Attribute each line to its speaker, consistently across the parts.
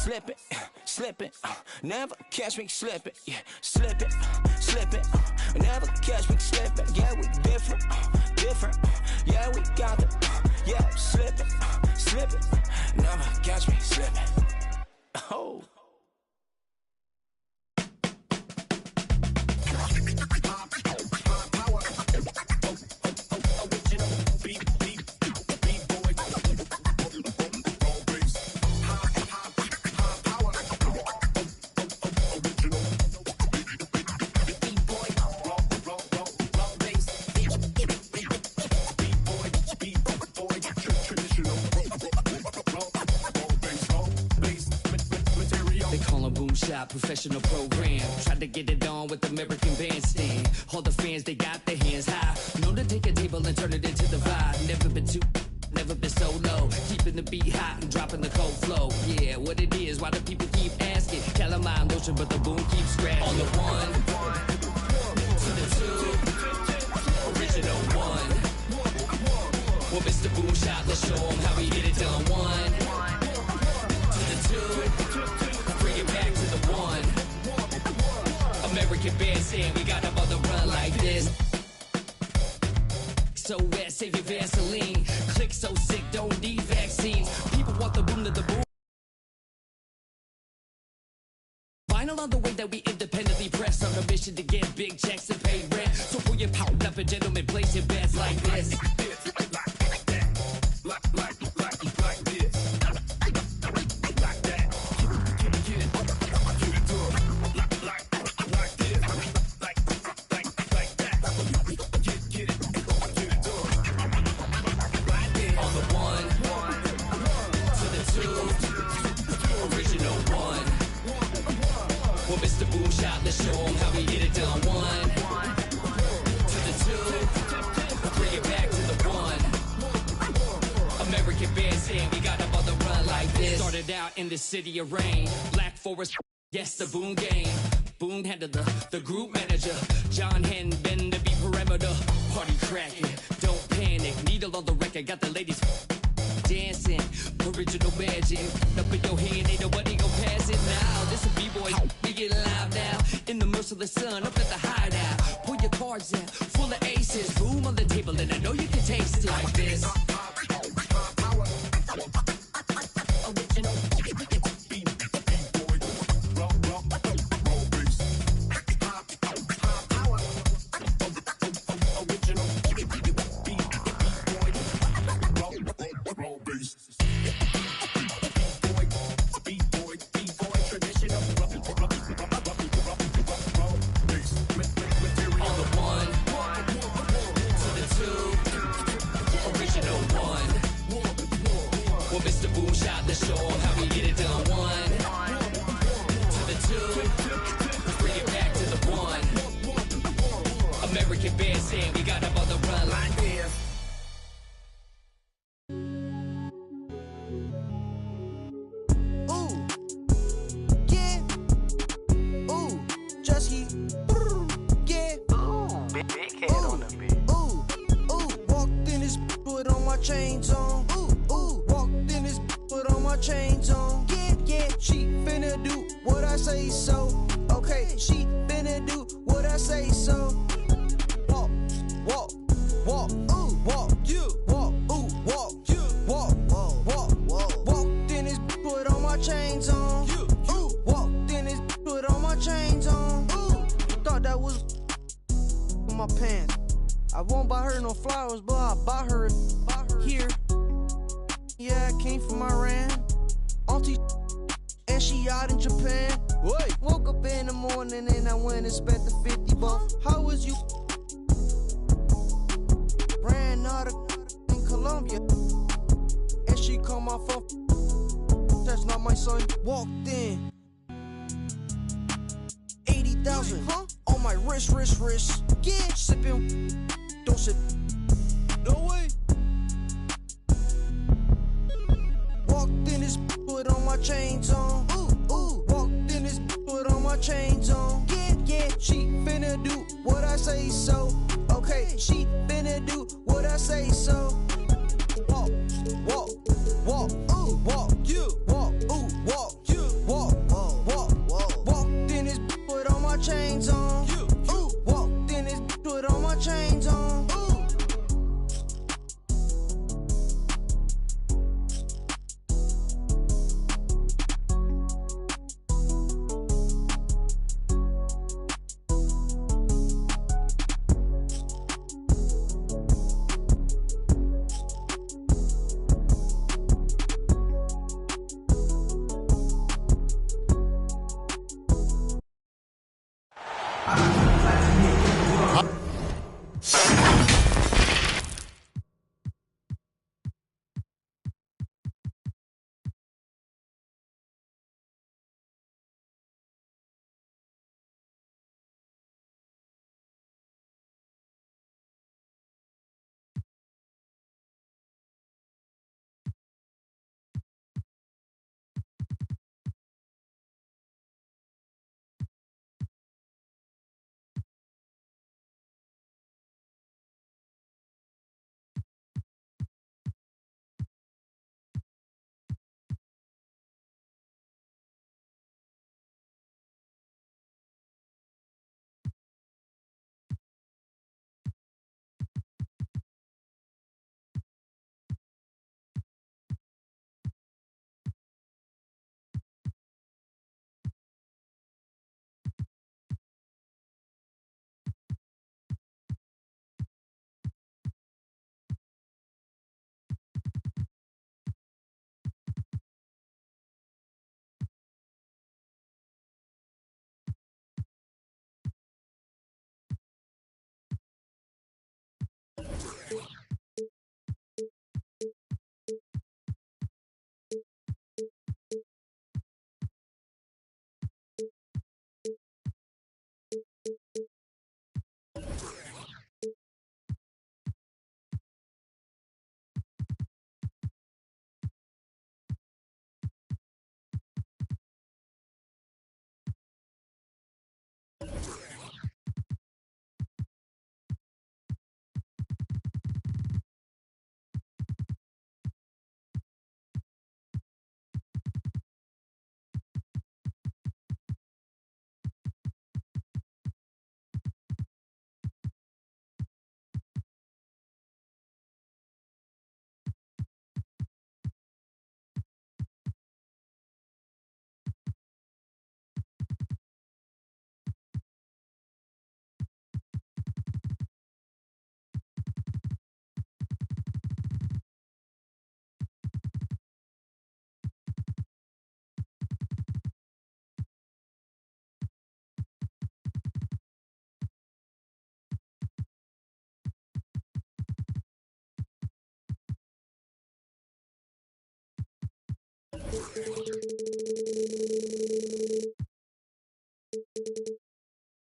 Speaker 1: slipping, slipping, never catch me slipping, yeah, slipping, slipping, never catch me slipping, yeah, we different, different, yeah, we got it, yeah, slipping, slipping, never catch me slipping, oh.
Speaker 2: Professional program, tried to get it on with American Bandstand. All the fans, they got their hands high. Known to take a table and turn it into the vibe. Never been too, never been so low. Keeping the beat hot and dropping the cold flow. Yeah, what it is, why do people keep asking? Calamine lotion, but the boom keeps scratching. On the one, to the two, original one. Well, Mr. Boom Shot, let's show him how we get it done. One, to the two, bring it back to the one. American Bandstand, we got them on the run like this. So wet, save your Vaseline. Click so sick, don't need vaccines. People want the boom to the boom. Vinyl on the way that we independently press on a mission to get big checks and pay rent. So pull your power up and gentlemen, place your bets like this. Let's show them how we get it done. One, to the two, bring it back to the one. American Bandstand, we got them on the run like this. Started out in the city of rain, Black Forest, yes, the Boom game. Boom handled the group manager. John Henn been to be perimeter. Party cracking, don't panic. Needle on the record, got the ladies dancing. Original magic, up in your hand, ain't nobody gon' pass it now. This a B-boy, we get live now. In the merciless sun, up at the hideout. Pull your cards out, full of aces. Boom on the table, and I know you can taste it like this.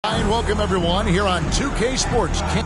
Speaker 3: And welcome everyone here on 2K Sports. Can't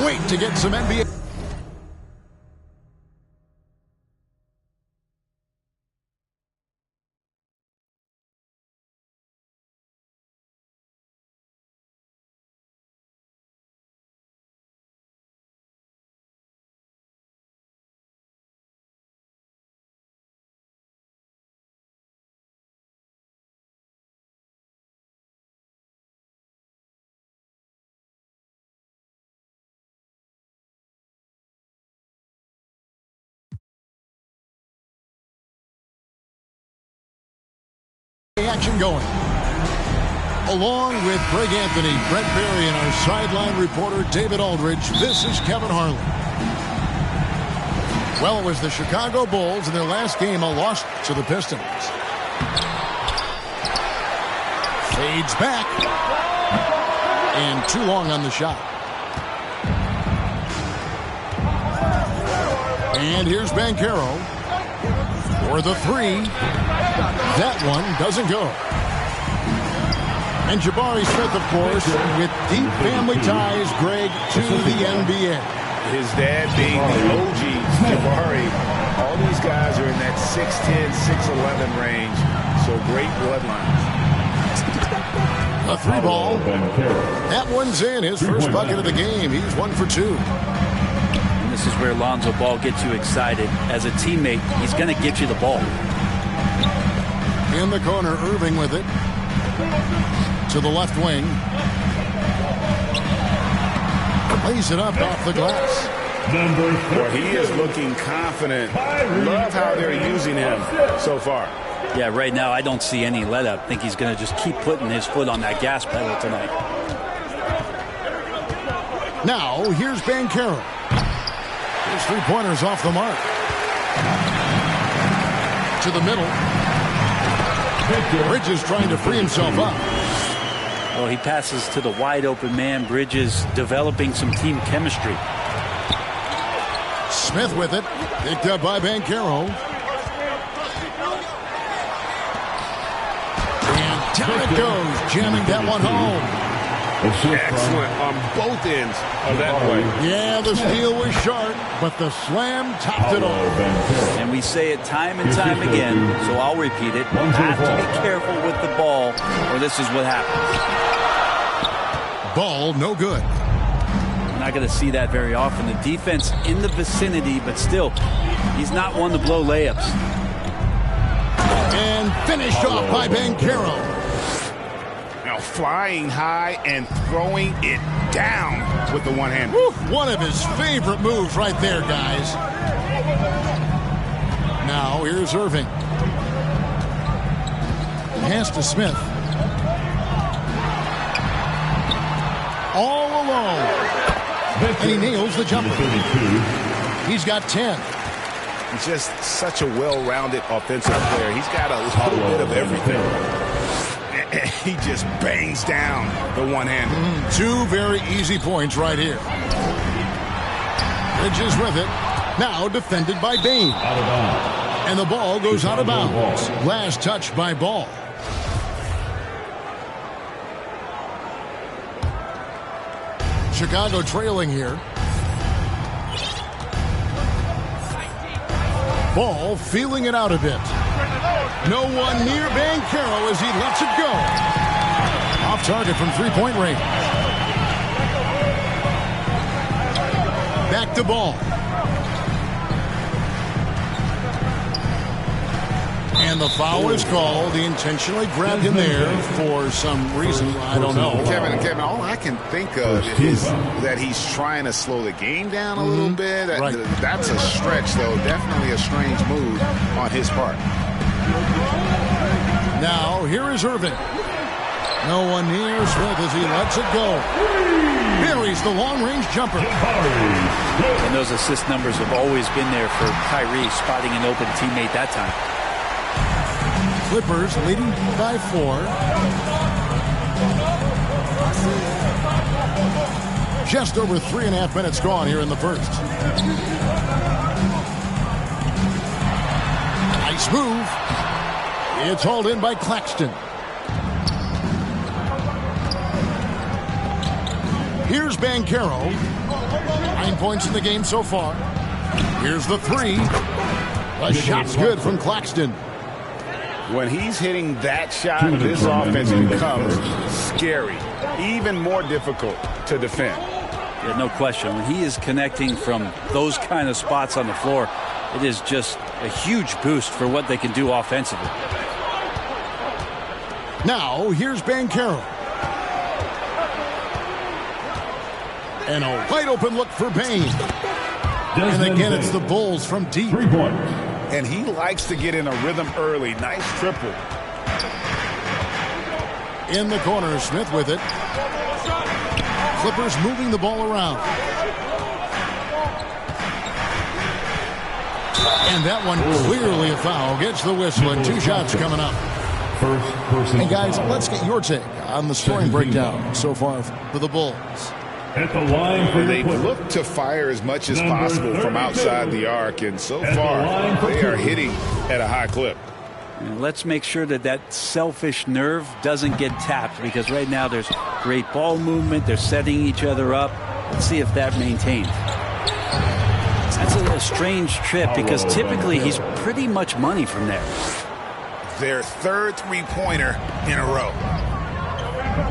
Speaker 3: wait to get some NBA. Action going. Along with Greg Anthony, Brett Berry, and our sideline reporter David Aldridge, this is Kevin Harlan. Well, it was the Chicago Bulls in their last game, a loss to the Pistons. Fades back. And too long on the shot. And here's Banchero for the three. That one doesn't go. And Jabari Smith, of course, with deep family ties, Greg, to the NBA.
Speaker 4: His dad being the OG, Jabari. All these guys are in that 6'10", 6'11 range. So great bloodlines.
Speaker 3: A three ball. That one's in. His first bucket of the game. He's 1 for 2.
Speaker 5: And this is where Lonzo Ball gets you excited. As a teammate, he's going to get you the ball.
Speaker 3: In the corner, Irving with it. To the left wing. Lays it up off the glass.
Speaker 4: Well, he is looking confident. Love how they're using him so far.
Speaker 5: Yeah, right now I don't see any let up. I think he's going to just keep putting his foot on that gas pedal tonight.
Speaker 3: Now, here's Banchero. His three-pointers off the mark. To the middle. Bridges trying to free himself up.
Speaker 5: Well, he passes to the wide-open man. Bridges developing some team chemistry.
Speaker 3: Smith with it. Picked up by Banchero. Down it goes, jamming that one home.
Speaker 4: Excellent on both ends of that play.
Speaker 3: Yeah, the steal was sharp, but the slam topped it off.
Speaker 5: And we say it time and time again, so I'll repeat it. You have to be careful with the ball, or this is what happens.
Speaker 3: Ball no good.
Speaker 5: We're not going to see that very often. The defense in the vicinity, but still, he's not one to blow layups.
Speaker 3: And finished off by Banchero.
Speaker 4: Now flying high and throwing it down with the one hand.
Speaker 3: One of his favorite moves right there, guys. Now here's Irving. Pass to Smith. All alone. And he nails the jumper. He's got 10.
Speaker 4: He's just such a well-rounded offensive player. He's got a little bit of everything. He just bangs down the one-hander.
Speaker 3: Two very easy points right here. Bridges with it. Now defended by Bain. And the ball goes out of bounds. Last touch by Ball. Chicago trailing here. Ball feeling it out a bit. No one near Banchero as he lets it go. Off target from three-point range. Back to Ball. And the foul is called. He intentionally grabbed him there for some reason. I don't know.
Speaker 4: Kevin, all I can think of is that he's trying to slow the game down a little bit.
Speaker 3: Right.
Speaker 4: That's a stretch, though. Definitely a strange move on his part.
Speaker 3: Now, here is Irving. No one near Smith as he lets it go. Buries the long-range jumper.
Speaker 5: And those assist numbers have always been there for Kyrie, spotting an open teammate that time.
Speaker 3: Clippers leading by 4. Just over 3.5 minutes gone here in the first. Nice move. It's hauled in by Claxton. Here's Banchero. 9 points in the game so far. Here's the three. The shot's good from Claxton.
Speaker 4: When he's hitting that shot, this offense becomes scary, even more difficult to defend.
Speaker 5: Yeah, no question. When he is connecting from those kind of spots on the floor, it is just a huge boost for what they can do offensively.
Speaker 3: Now, here's Banchero. And a wide open look for Bain. And again, it's the Bulls from deep.
Speaker 6: 3 points.
Speaker 4: And he likes to get in a rhythm early. Nice triple.
Speaker 3: In the corner, Smith with it. Clippers moving the ball around. And that one clearly a foul. Gets the whistle and 2 shots coming up. And guys, let's get your take on the scoring breakdown so far for the Bulls.
Speaker 6: At the line for
Speaker 4: They look to fire as much as possible from outside the arc, and so far they are hitting at a high clip.
Speaker 5: And let's make sure that that selfish nerve doesn't get tapped, because right now there's great ball movement. They're setting each other up. Let's see if that maintains. That's a strange trip, because typically he's pretty much money from there.
Speaker 4: Their third three-pointer in a row.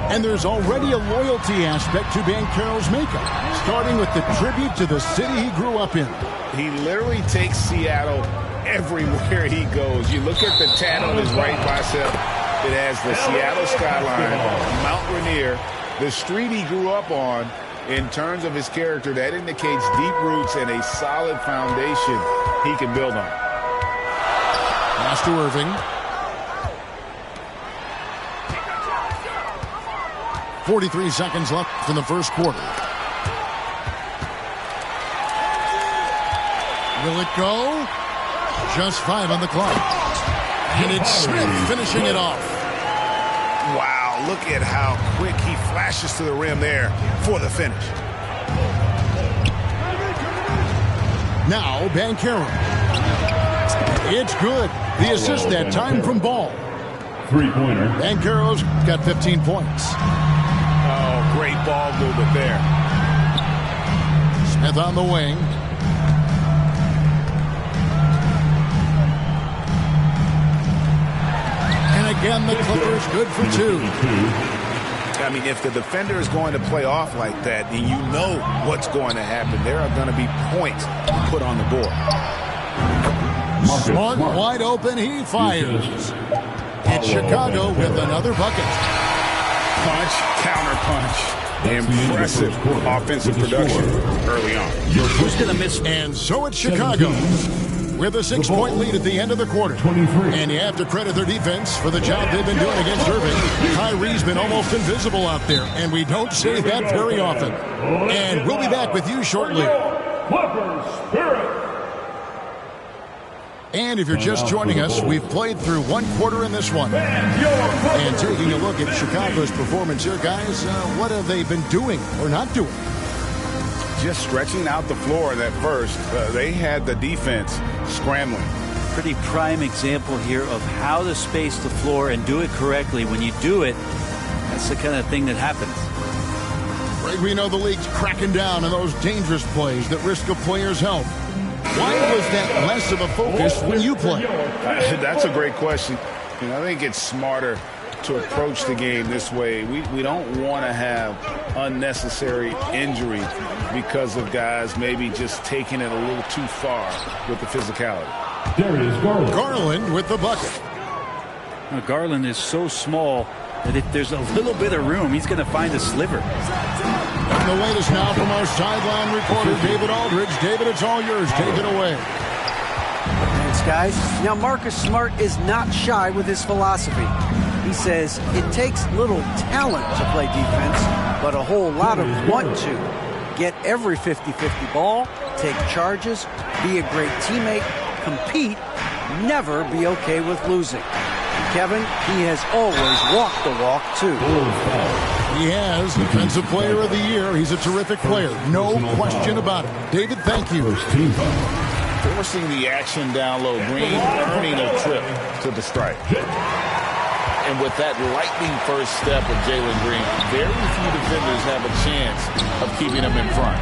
Speaker 3: And there's already a loyalty aspect to Banchero's makeup, starting with the tribute to the city he grew up in.
Speaker 4: He literally takes Seattle everywhere he goes. You look at the tat on his right bicep. It has the Seattle skyline, Mount Rainier, the street he grew up on. In terms of his character, that indicates deep roots and a solid foundation he can build on.
Speaker 3: Pass to Irving. 43 seconds left in the first quarter. Will it go? Just 5 on the clock. And it's Smith finishing it off.
Speaker 4: Wow, look at how quick he flashes to the rim there for the finish.
Speaker 3: Now Banchero. It's good. The assist that time from Ball.
Speaker 6: Three-pointer.
Speaker 3: Banchero's got 15 points.
Speaker 4: Oh, great ball movement there.
Speaker 3: Smith on the wing. And again, the Clippers good for 2.
Speaker 4: I mean, if the defender is going to play off like that, then you know what's going to happen. There are going to be points put on the board.
Speaker 3: Smart wide open, he fires. It's Chicago with another bucket.
Speaker 4: Punch, counter punch. Impressive offensive production early on.
Speaker 5: Who's going to miss?
Speaker 3: And so it's Chicago with a 6-point lead at the end of the quarter.
Speaker 6: 23.
Speaker 3: And you have to credit their defense for the job they've been doing against Irving. Kyrie's been almost invisible out there, and we don't say that very often. And we'll be back with you shortly.
Speaker 6: Clippers Spirit.
Speaker 3: And if you're just joining us, we've played through one quarter in this one. And taking a look at Chicago's performance here, guys, what have they been doing or not doing?
Speaker 4: Just stretching out the floor at first. They had the defense scrambling.
Speaker 5: Pretty prime example here of how to space the floor and do it correctly. When you do it, that's the kind of thing that happens.
Speaker 3: Right, we know the league's cracking down on those dangerous plays that risk a player's health. Why was that less of a focus when you play?
Speaker 4: That's a great question. And I think it's smarter to approach the game this way. We don't want to have unnecessary injury because of guys maybe just taking it a little too far with the physicality.
Speaker 6: Darius Garland.
Speaker 3: Garland with the bucket.
Speaker 5: Now, Garland is so small that if there's a little bit of room, he's going to find a sliver.
Speaker 3: And the latest now from our sideline reporter, David Aldridge. David, it's all yours. Take it away.
Speaker 7: Thanks, guys. Now, Marcus Smart is not shy with his philosophy. He says it takes little talent to play defense, but a whole lot of want to. Get every 50-50 ball, take charges, be a great teammate, compete, never be okay with losing. Kevin, he has always walked the walk, too.
Speaker 3: He has Defensive Player of the Year. He's a terrific player. No question about it. David, thank you.
Speaker 4: Forcing the action down low. Green earning a trip to the stripe. And with that lightning first step of Jalen Green, very few defenders have a chance of keeping him in front.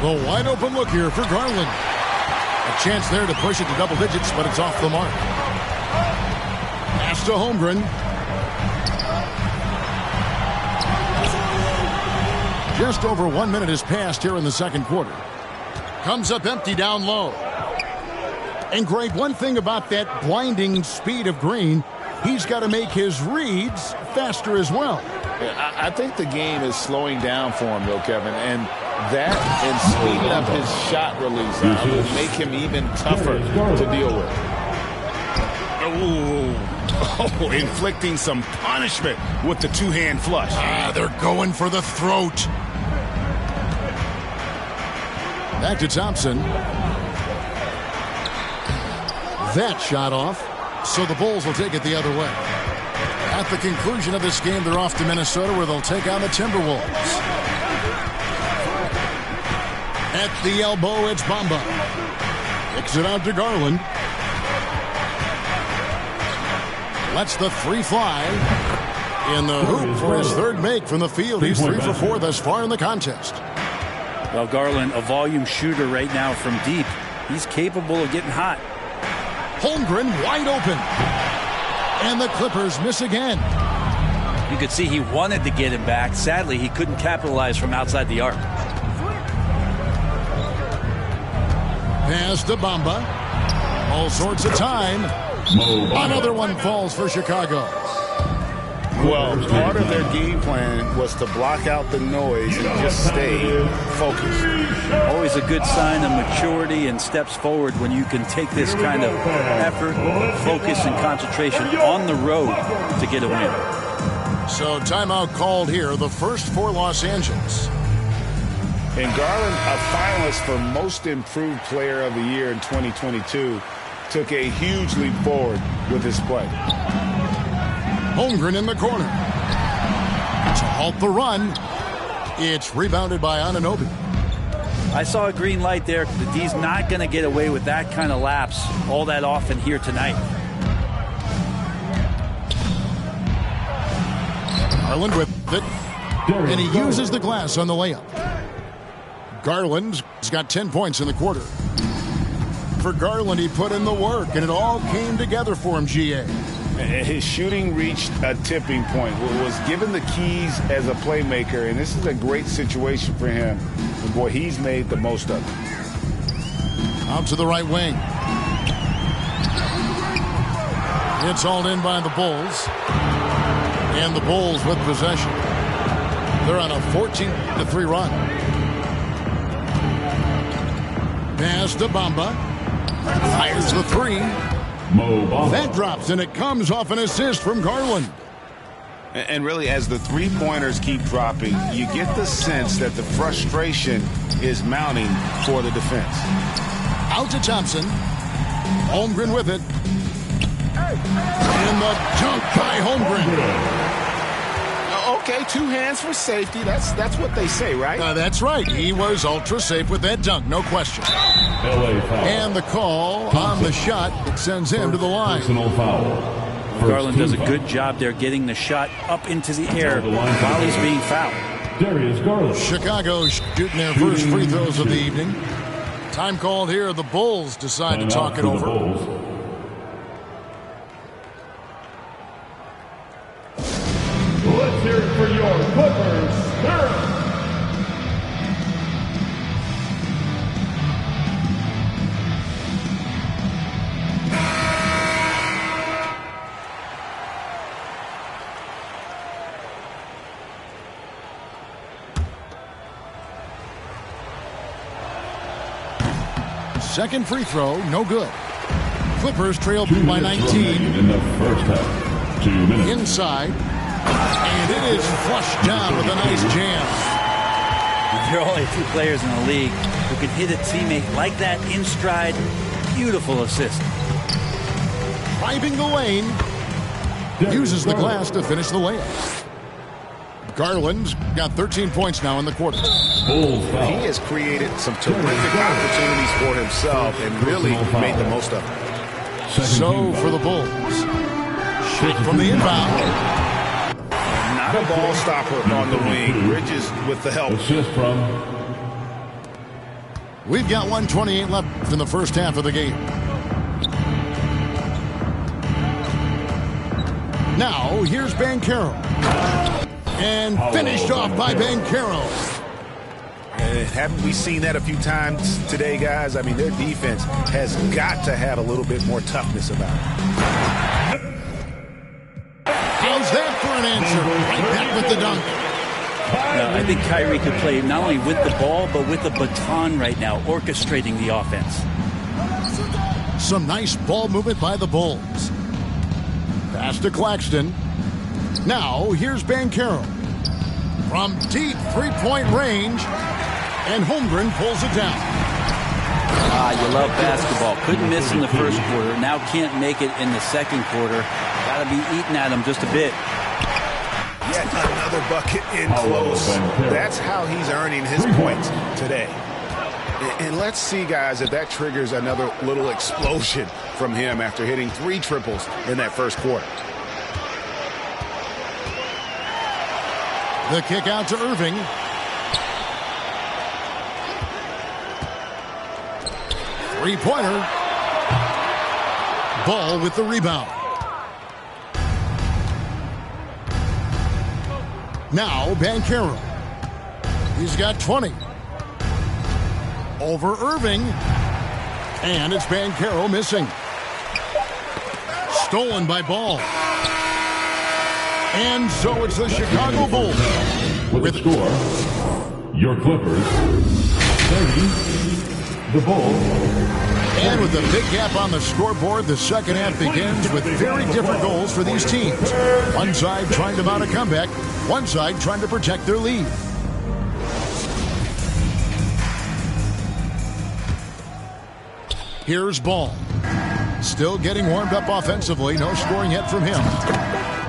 Speaker 3: The wide open look here for Garland. A chance there to push it to double digits, but it's off the mark. Pass to Holmgren. Just over 1 minute has passed here in the second quarter. Comes up empty down low. And Greg, one thing about that blinding speed of Green, he's got to make his reads faster as well.
Speaker 4: I think the game is slowing down for him, though, Kevin. And that and speeding up his shot release will make him even tougher to deal with. Oh, inflicting some punishment with the two-hand flush.
Speaker 3: They're going for the throat. Back to Thompson. That shot off, so the Bulls will take it the other way. At the conclusion of this game, they're off to Minnesota, where they'll take on the Timberwolves. At the elbow, it's Bamba. Kicks it out to Garland. Lets the three fly. In the hoop for his third make from the field. He's 3 for 4 thus far in the contest.
Speaker 5: Well, Garland, a volume shooter right now from deep. He's capable of getting hot.
Speaker 3: Holmgren wide open. And the Clippers miss again.
Speaker 5: You could see he wanted to get him back. Sadly, he couldn't capitalize from outside the arc.
Speaker 3: Pass to Bamba. All sorts of time. Another one falls for Chicago.
Speaker 4: Well, part of their game plan was to block out the noise and just stay focused.
Speaker 5: Always a good sign of maturity and steps forward when you can take this kind of effort, focus, and concentration on the road to get a win.
Speaker 3: So timeout called here, the first for Los Angeles.
Speaker 4: And Garland, a finalist for Most Improved Player of the Year in 2022, took a huge leap forward with his play.
Speaker 3: Holmgren in the corner. To halt the run. It's rebounded by Anunoby.
Speaker 5: I saw a green light there. The D's not going to get away with that kind of lapse all that often here tonight.
Speaker 3: Garland with it, and he uses the glass on the layup. Garland's got 10 points in the quarter. For Garland, he put in the work, and it all came together for him, GA.
Speaker 4: His shooting reached a tipping point, was given the keys as a playmaker, and this is a great situation for him. And boy, he's made the most of it.
Speaker 3: Out to the right wing. It's hauled in by the Bulls. And the Bulls with possession. They're on a 14-3 run. Pass to Bamba. Fires the three. That drops, and it comes off an assist from Garland.
Speaker 4: And really, as the three-pointers keep dropping, you get the sense that the frustration is mounting for the defense.
Speaker 3: Out to Thompson. Holmgren with it. And the dunk by Holmgren.
Speaker 4: Okay, 2 hands for safety. That's what they say, right?
Speaker 3: That's right. He was ultra safe with that dunk, no question. And the call on the shot sends him to the line.
Speaker 5: Garland does a good job there getting the shot up into the air while he's being fouled.
Speaker 6: Darius Garland.
Speaker 3: Chicago shooting their first free throws of the evening. Time called here. The Bulls decide to talk it over.
Speaker 6: Let's hear it for your Clippers Spirit.
Speaker 3: Second free throw, no good. Clippers trail by 19.
Speaker 6: In the first half. 2 minutes.
Speaker 3: Inside. And it is flushed down with a nice jam.
Speaker 5: There are only 2 players in the league who can hit a teammate like that in stride. Beautiful assist.
Speaker 3: Driving the lane. Uses the glass to finish the layup. Garland's got 13 points now in the quarter.
Speaker 4: He has created some terrific opportunities for himself and really made the most of it.
Speaker 3: So for the Bulls. Shake from the inbound.
Speaker 4: Not a ball stopper on the wing. Bridges with the help.
Speaker 6: Assist from.
Speaker 3: We've got 1:28 left in the first half of the game. Now, here's Banchero. And finished off by Banchero.
Speaker 4: Haven't we seen that a few times today, guys? I mean, their defense has got to have a little bit more toughness about it.
Speaker 3: How's that for an answer? Right back with the dunk.
Speaker 5: I think Kyrie could play not only with the ball, but with the baton right now, orchestrating the offense.
Speaker 3: Some nice ball movement by the Bulls. Pass to Claxton. Now, here's Banchero. From deep three-point range, and Holmgren pulls it down.
Speaker 5: You love basketball. Couldn't miss in the first quarter. Now can't make it in the second quarter. Got to be eating at him just a bit.
Speaker 4: Yet another bucket in close. That's how he's earning his points today. And let's see, guys, if that triggers another little explosion from him after hitting 3 triples in that first quarter.
Speaker 3: The kick out to Irving. Three-pointer. Ball with the rebound. Now Banchero. He's got 20. Over Irving. And it's Banchero missing. Stolen by Ball. And so it's the Chicago Bulls.
Speaker 6: With the score, your Clippers 30, the Bulls.
Speaker 3: And with a big gap on the scoreboard, the second half begins with very different goals for these teams. One side trying to mount a comeback, one side trying to protect their lead. Here's Ball. Still getting warmed up offensively. No scoring yet from him.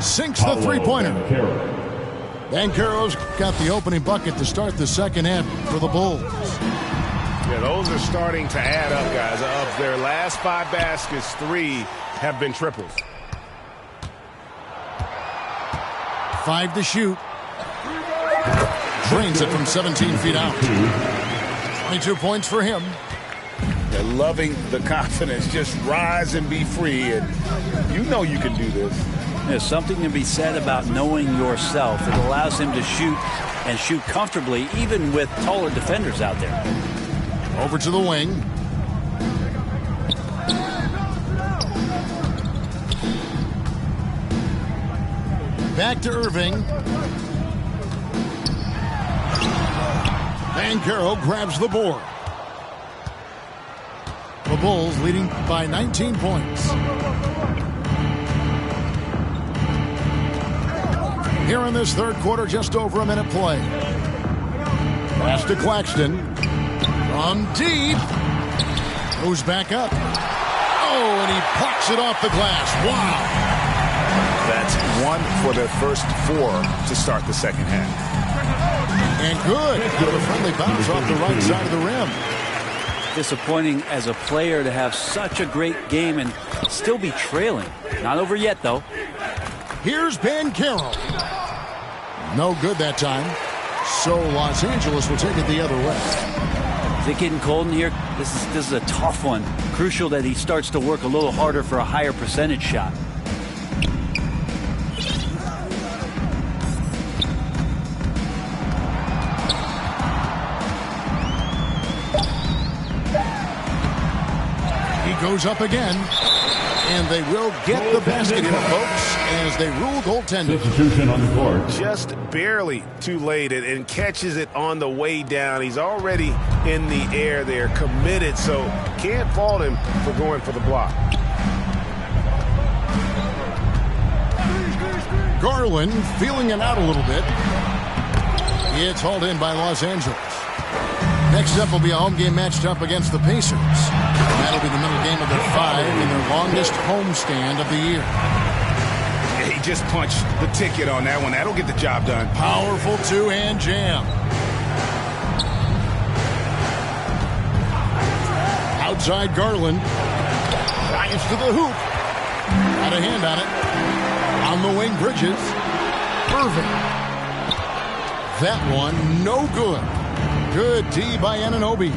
Speaker 3: Sinks the three-pointer. Banchero's got the opening bucket to start the second half for the Bulls.
Speaker 4: Yeah, those are starting to add up, guys. Of their last 5 baskets, 3 have been triples.
Speaker 3: 5 to shoot. Drains it from 17 feet out. 22 points for him.
Speaker 4: They're loving the confidence. Just rise and be free. And you know you can do this.
Speaker 5: There's something to be said about knowing yourself. It allows him to shoot and shoot comfortably, even with taller defenders out there.
Speaker 3: Over to the wing. Back to Irving. Banchero grabs the board. The Bulls leading by 19 points. Here in this third quarter, just over a minute play. Pass to Claxton. From deep. Goes back up. Oh, and he plucks it off the glass. Wow.
Speaker 4: That's 1 for their first 4 to start the second half.
Speaker 3: And good. With a friendly bounce off the right side of the rim.
Speaker 5: Disappointing as a player to have such a great game and still be trailing. Not over yet, though.
Speaker 3: Here's Banchero. No good that time. So Los Angeles will take it the other way.
Speaker 5: Is it getting cold in here? This is a tough one. Crucial that he starts to work a little harder for a higher percentage shot.
Speaker 3: Goes up again, and they will get the basket here, folks, as they rule goaltending.
Speaker 6: Substitution on the court.
Speaker 4: Just barely too late and catches it on the way down. He's already in the air there, committed, so can't fault him for going for the block.
Speaker 3: Garland feeling it out a little bit. It's hauled in by Los Angeles. Next up will be a home game matched up against the Pacers. That'll be the middle game of their 5 in their longest homestand of the year.
Speaker 4: He just punched the ticket on that one. That'll get the job done.
Speaker 3: Powerful two-hand jam. Outside Garland. Drives to the hoop. Got a hand on it. On the wing, Bridges. Irving. That one, no good. Good D by Anunoby.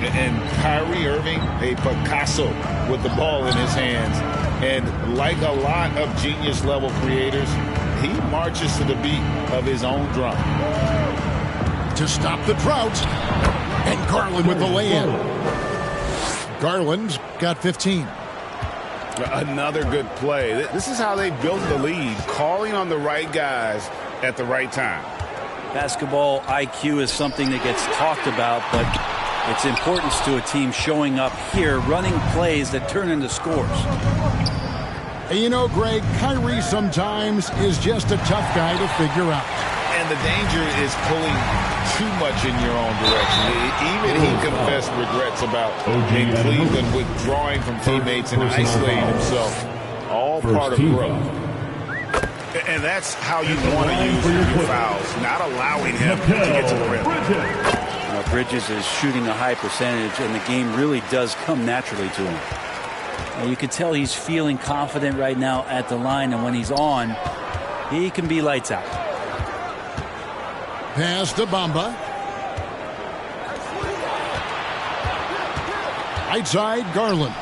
Speaker 4: And Kyrie Irving, a Picasso with the ball in his hands. And like a lot of genius-level creators, he marches to the beat of his own drum.
Speaker 3: To stop the drought. And Garland with the lay-in. Garland's got 15.
Speaker 4: Another good play. This is how they built the lead, calling on the right guys at the right time.
Speaker 5: Basketball IQ is something that gets talked about, but its importance to a team showing up here, running plays that turn into scores.
Speaker 3: And you know, Greg, Kyrie sometimes is just a tough guy to figure out.
Speaker 4: And the danger is pulling too much in your own direction. Even he confessed regrets about in Cleveland withdrawing from teammates and isolating himself. All part of growth. And that's how you want to use your fouls, not allowing him to get to the rim.
Speaker 5: Bridges is shooting a high percentage, and the game really does come naturally to him. You can tell he's feeling confident right now at the line, and when he's on, he can be lights out.
Speaker 3: Pass to Bamba. Right side, Garland.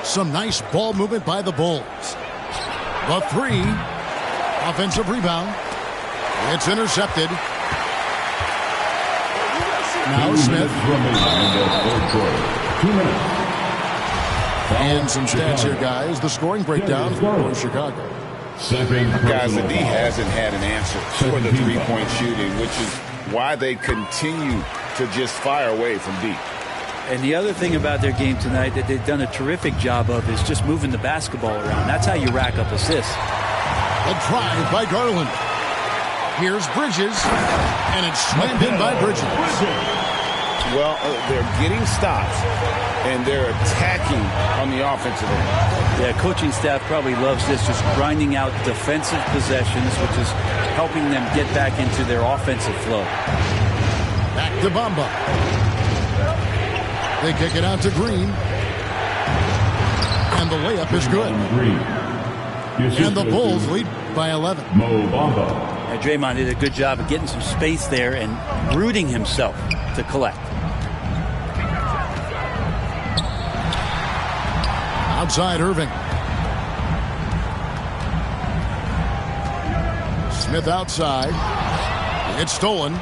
Speaker 3: Some nice ball movement by the Bulls. The 3. Offensive rebound. It's intercepted. Now Smith. And some stats here, guys. The scoring breakdown for Chicago.
Speaker 4: Guys, the D hasn't had an answer for the three-point shooting, which is why they continue to just fire away from deep.
Speaker 5: And the other thing about their game tonight that they've done a terrific job of is just moving the basketball around. That's how you rack up assists.
Speaker 3: A drive by Garland. Here's Bridges, and it's slammed in by Bridges.
Speaker 4: Well, they're getting stops, and they're attacking on the offensive end.
Speaker 5: Yeah, coaching staff probably loves this, just grinding out defensive possessions, which is helping them get back into their offensive flow.
Speaker 3: Back to Bamba. They kick it out to Green. And the layup is good. And the Bulls lead by 11.
Speaker 6: Mo Bamba.
Speaker 5: And Draymond did a good job of getting some space there and rooting himself to collect.
Speaker 3: Outside Irving. Smith outside. It's stolen.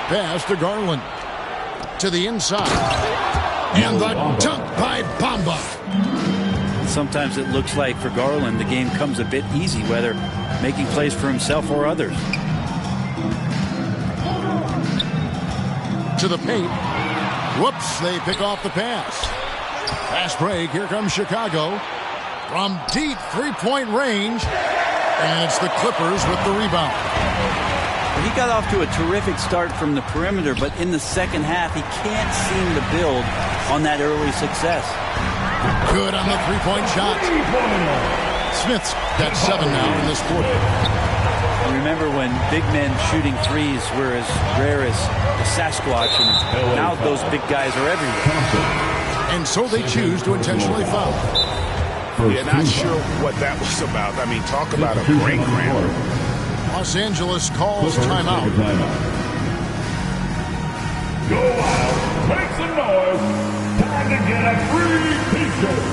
Speaker 3: Pass to Garland. To the inside. And the dunk by Bamba.
Speaker 5: Sometimes it looks like for Garland the game comes a bit easy, whether making plays for himself or others.
Speaker 3: To the paint. Whoops, they pick off the pass. Fast break, here comes Chicago. From deep three-point range. And it's the Clippers with the rebound.
Speaker 5: He got off to a terrific start from the perimeter, but in the second half, he can't seem to build on that early success.
Speaker 3: Good on the three-point shot. Smith's got 7 now in this quarter.
Speaker 5: And remember when big men shooting threes were as rare as the Sasquatch, and now those big guys are everywhere.
Speaker 3: And so they choose to intentionally foul.
Speaker 4: Yeah, not sure what that was about. I mean, talk about a brain cramp.
Speaker 3: Los Angeles calls timeout.
Speaker 6: Go out, make some noise. Time to get a free t-shirt.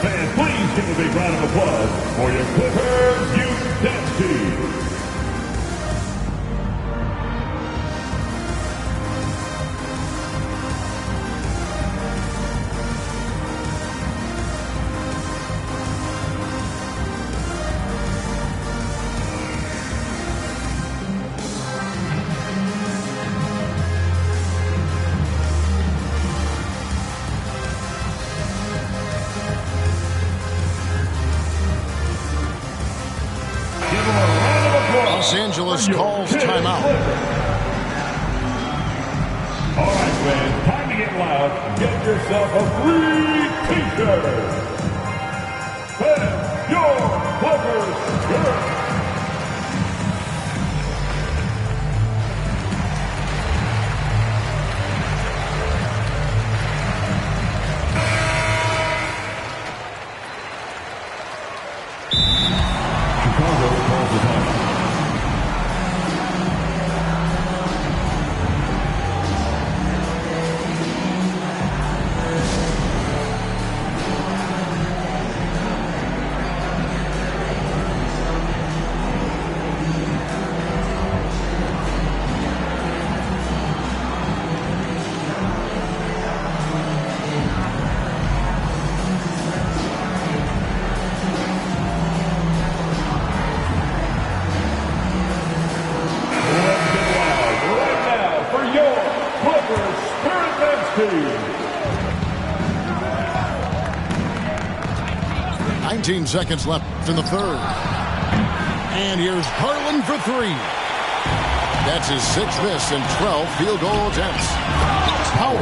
Speaker 6: Fans, please give a big round of applause for your Clippers Youth Dance Team.
Speaker 3: Los Angeles calls timeout.
Speaker 6: All right, fans, time to get loud and get yourself a free t-shirt. Fans, your Clippers shirt. Chicago calls the time. Team.
Speaker 3: 19 seconds left in the third. And here's Garland for 3. That's his 6th miss and 12 field goal attempts. It's Howard.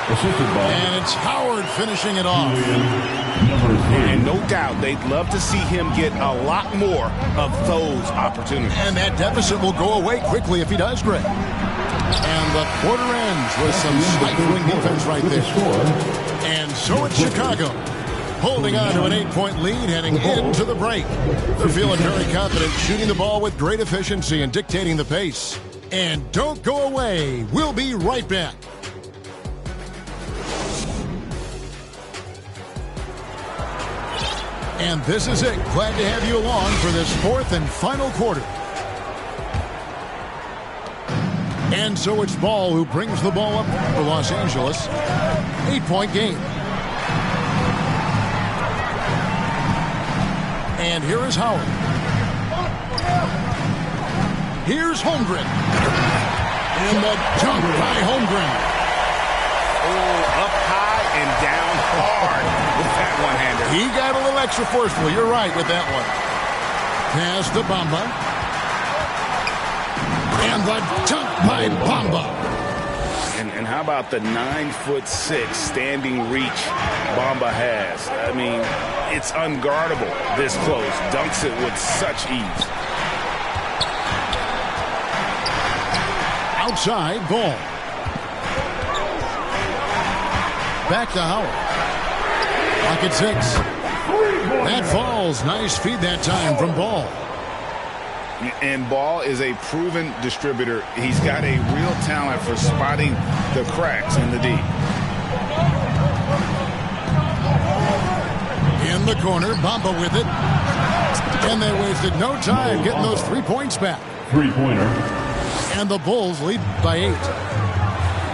Speaker 3: And it's Howard finishing it off.
Speaker 4: And no doubt they'd love to see him get a lot more of those opportunities.
Speaker 3: And that deficit will go away quickly if he does, Greg. And the quarter ends with some stifling defense right there. And so it's Chicago, holding on to an 8-point lead heading into the break. They're feeling very confident, shooting the ball with great efficiency and dictating the pace. And don't go away. We'll be right back. And this is it. Glad to have you along for this 4th and final quarter. And so it's Ball who brings the ball up for Los Angeles. 8-point game. And here is Howard. Here's Holmgren. And the dunk by Holmgren.
Speaker 4: Oh, up high and down hard with that one-hander.
Speaker 3: He got a little extra forceful. You're right with that one. Pass to Bamba. And the dunk by Bamba.
Speaker 4: And how about the 9'6" standing reach Bamba has? I mean, it's unguardable this close. Dunks it with such ease.
Speaker 3: Outside Ball. Back to Howard. Clock at 6. That falls. Nice feed that time from Ball.
Speaker 4: And Ball is a proven distributor. He's got a real talent for spotting the cracks in the D.
Speaker 3: In the corner, Bamba with it. And they wasted no time getting those 3 points back.
Speaker 6: Three-pointer.
Speaker 3: And the Bulls lead by 8.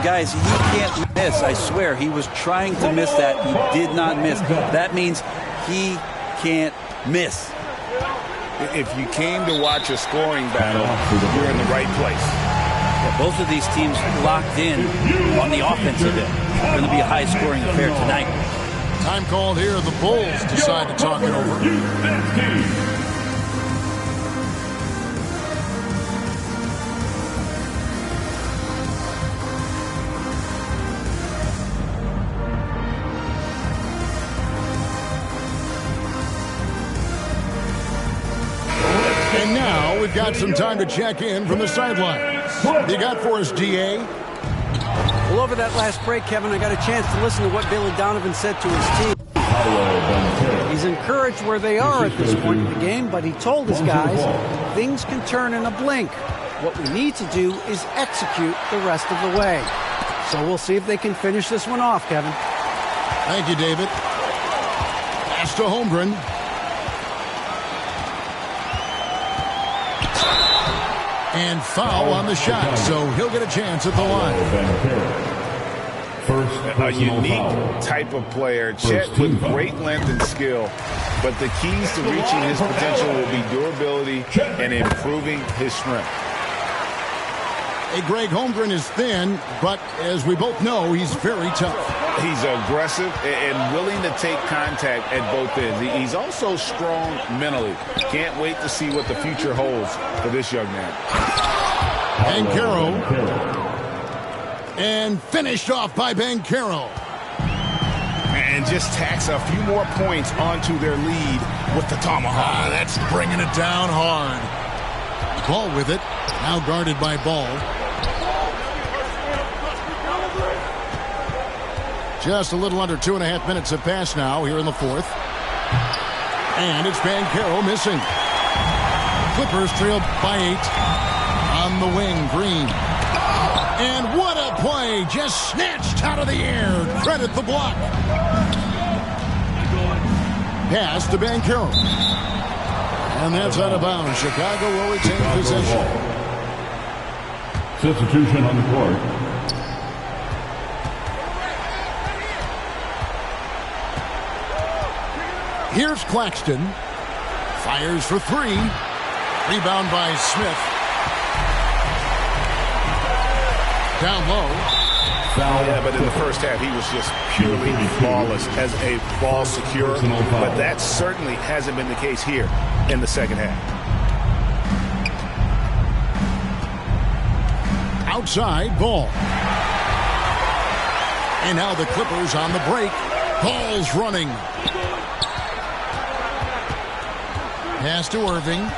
Speaker 5: Guys, he can't miss. I swear, he was trying to miss that. He did not miss. That means he can't miss.
Speaker 4: If you came to watch a scoring battle, you're in the right place.
Speaker 5: Yeah, both of these teams locked in on the offensive end. It's going to be a high-scoring affair tonight.
Speaker 3: Time called here. The Bulls decide to talk it over. And now we've got some time to check in from the sidelines. You got for us, DA?
Speaker 7: Well, over that last break, Kevin, I got a chance to listen to what Billy Donovan said to his team. He's encouraged where they are at this point in the game, but he told his guys things can turn in a blink. What we need to do is execute the rest of the way. So we'll see if they can finish this one off, Kevin.
Speaker 3: Thank you, David. Pass to Holmgren. And foul on the shot, so he'll get a chance at the line.
Speaker 4: A unique type of player. Chet with great length and skill, but the keys to reaching his potential will be durability and improving his strength.
Speaker 3: Hey, Greg, Holmgren is thin, but as we both know, he's very tough.
Speaker 4: He's aggressive and willing to take contact at both ends. He's also strong mentally. Can't wait to see what the future holds for this young man.
Speaker 3: Banchero. And finished off by Banchero.
Speaker 4: And just tacks a few more points onto their lead with the tomahawk.
Speaker 3: That's bringing it down hard. Ball with it. Now guarded by Ball. Just a little under 2.5 minutes have passed now here in the fourth. And it's Banchero missing. Clippers trail by 8. On the wing, Green. And what a play! Just snatched out of the air. Credit the block. Pass to Banchero. And that's out of bounds. Chicago will retain possession.
Speaker 6: Substitution on the court.
Speaker 3: Here's Claxton. Fires for 3. Rebound by Smith. Down low.
Speaker 4: Yeah, but in the first half, he was just purely flawless as a ball securer. But that certainly hasn't been the case here in the second half.
Speaker 3: Outside, Ball. And now the Clippers on the break. Ball's running. Pass to Irving.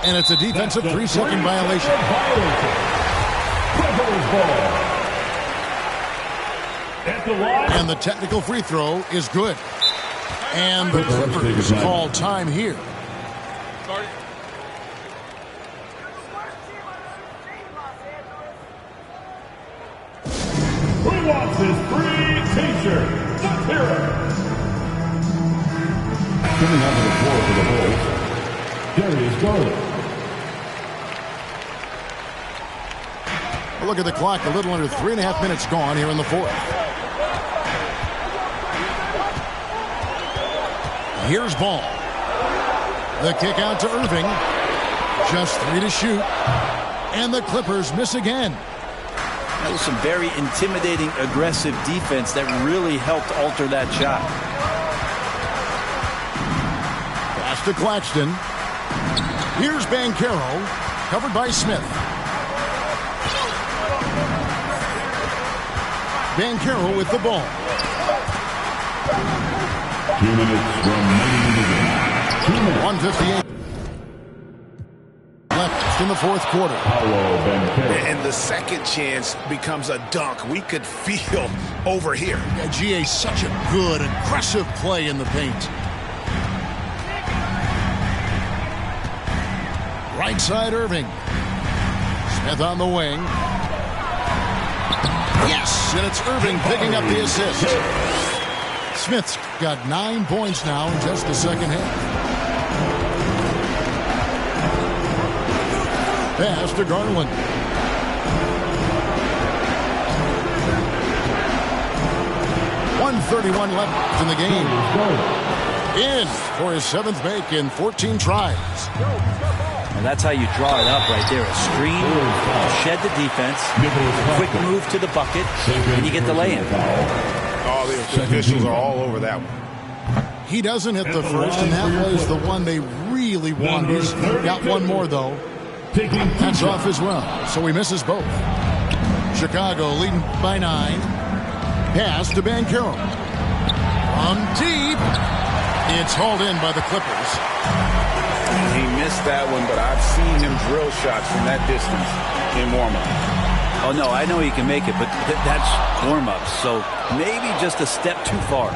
Speaker 3: And it's a defensive 3-second violation. And the technical free throw is good. And the Clippers call time here.
Speaker 6: Who wants his free t-shirt? Let's hear it. Coming onto the floor for the Bulls, Darius Garland.
Speaker 3: Look at the clock. A little under 3.5 minutes gone here in the fourth. Here's Ball. The kick out to Irving. Just 3 to shoot. And the Clippers miss again.
Speaker 5: That was some very intimidating, aggressive defense that really helped alter that shot.
Speaker 3: Pass to Claxton. Here's Banchero, covered by Smith. Banchero with the ball.
Speaker 6: 2 minutes remaining in the game. 2 minutes.
Speaker 3: 1:58 left in the fourth quarter.
Speaker 4: And the second chance becomes a dunk. We could feel over here.
Speaker 3: Yeah, GA, such a good, aggressive play in the paint. Right side, Irving. Smith on the wing. Yes, and it's Irving picking up the assist. Smith's got 9 points now in just the second half. Pass to Garland. .131 left in the game. In for his 7th make in 14 tries.
Speaker 5: And that's how you draw it up right there. A screen, shed the defense, quick move to the bucket, and you get the lay-in.
Speaker 4: Oh, the officials are all over that one.
Speaker 3: He doesn't hit the first, and that was the one they really wanted. He's got one more, though. That's off as well, so he misses both. Chicago leading by 9. Pass to Banchero. From deep. It's hauled in by the Clippers.
Speaker 4: He missed that one, but I've seen him drill shots from that distance in warm-up.
Speaker 5: Oh, no, I know he can make it, but that's warm-up, so maybe just a step too far.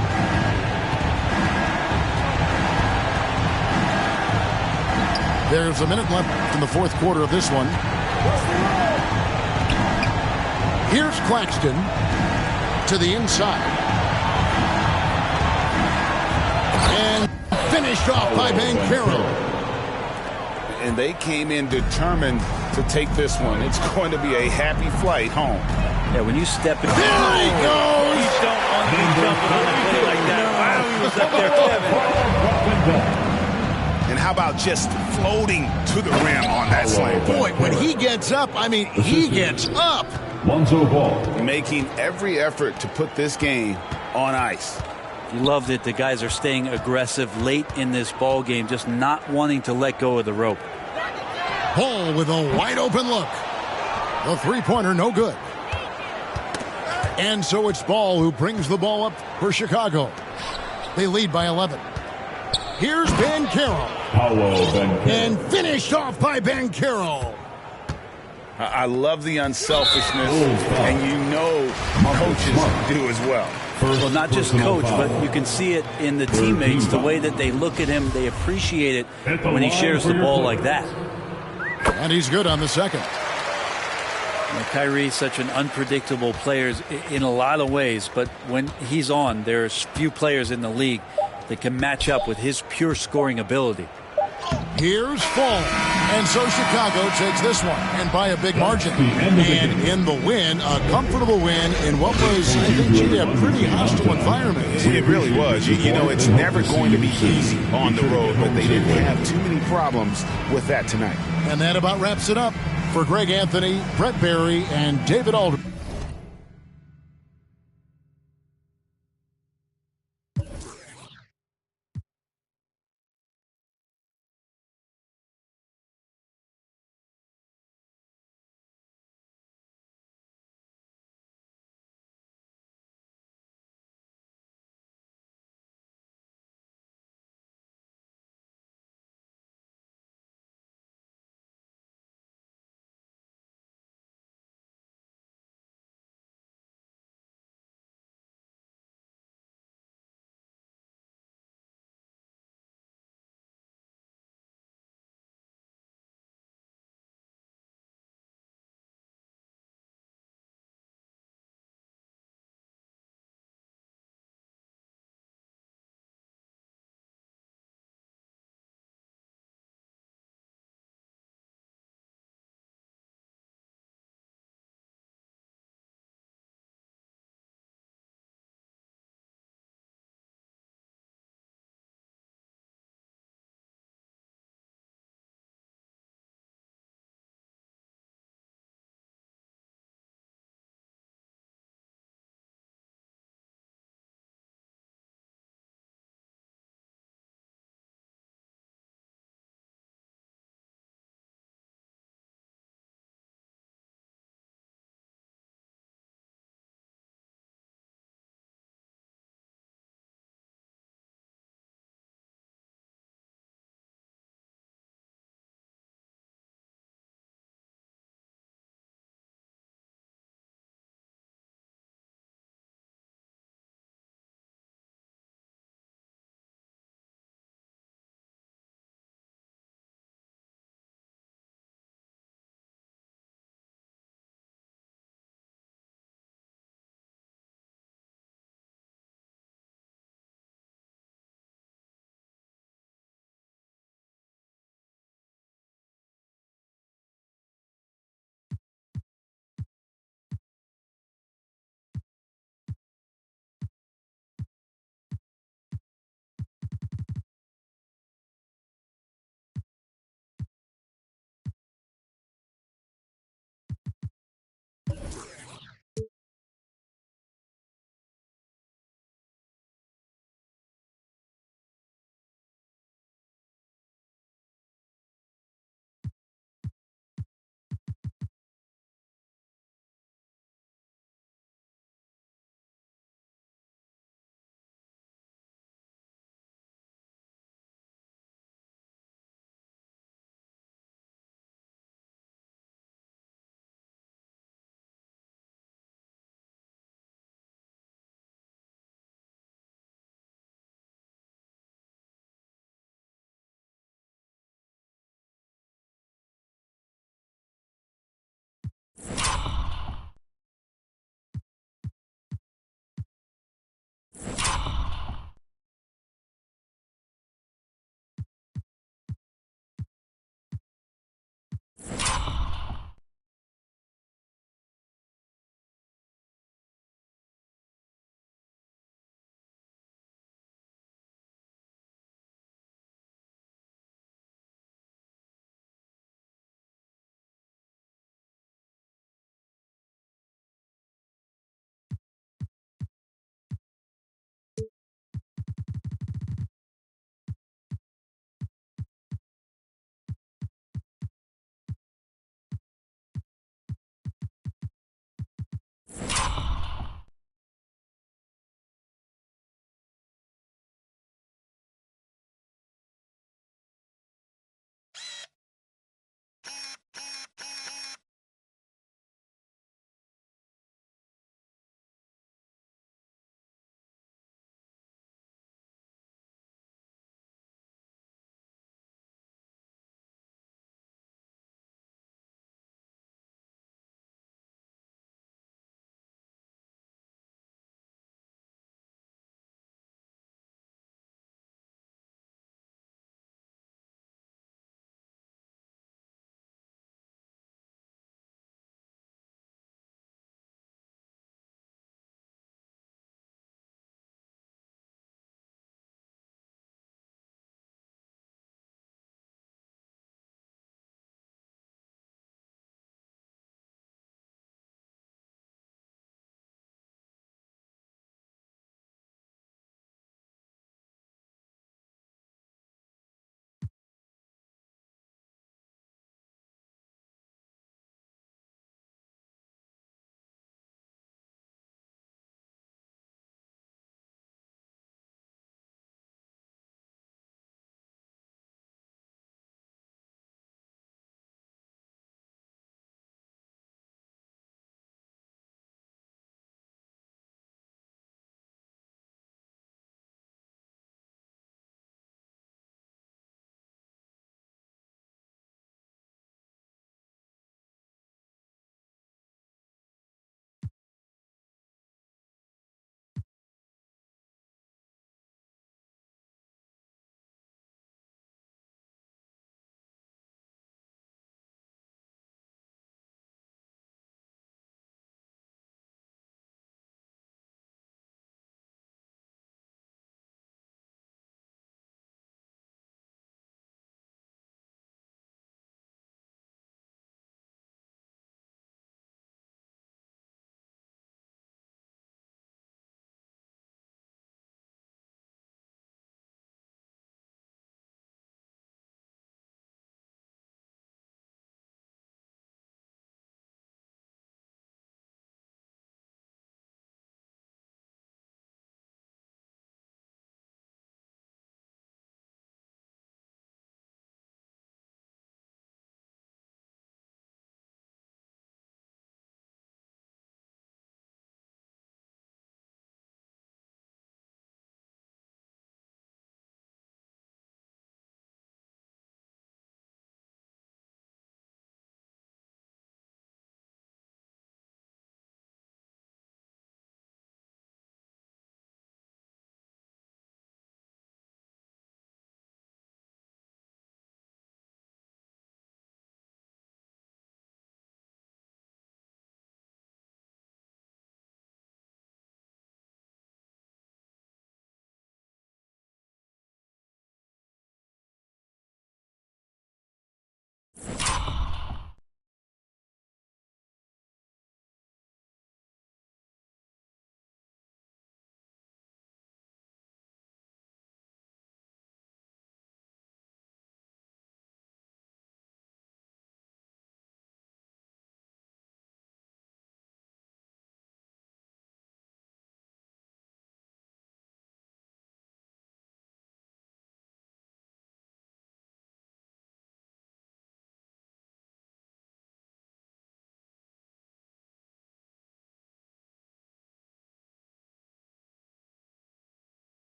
Speaker 3: There's a minute left in the fourth quarter of this one. Here's Claxton to the inside. And finished off by Banchero.
Speaker 4: And they came in determined to take this one. It's going to be a happy flight home.
Speaker 5: Yeah, when you step in.
Speaker 3: There he goes!
Speaker 5: You don't want to be jumping on a play like that. Wow, he was up there, Kevin.
Speaker 4: And how about just floating to the rim on that slam?
Speaker 3: Boy, when he gets up, I mean, he gets up.
Speaker 4: Making every effort to put this game on ice.
Speaker 5: You love that the guys are staying aggressive late in this ball game, just not wanting to let go of the rope.
Speaker 3: Paul with a wide open look. The three-pointer, no good. And so it's Ball who brings the ball up for Chicago. They lead by 11. Here's Banchero. And finished off by Banchero.
Speaker 4: I love the unselfishness, and you know coaches do as well.
Speaker 5: Well, not just coach, but you can see it in the teammates, the way that they look at him. They appreciate it when he shares the ball like that.
Speaker 3: And he's good on the second.
Speaker 5: Kyrie's such an unpredictable player in a lot of ways, but when he's on, there's few players in the league that can match up with his pure scoring ability.
Speaker 3: Here's Fall. And so Chicago takes this one, and by a big margin. And in the win, a comfortable win in what was, I think, a pretty hostile environment.
Speaker 4: It really was. You know, it's never going to be easy on the road, but they didn't have too many problems with that tonight.
Speaker 3: And that about wraps it up. For Greg Anthony, Brett Barry, and David Aldridge.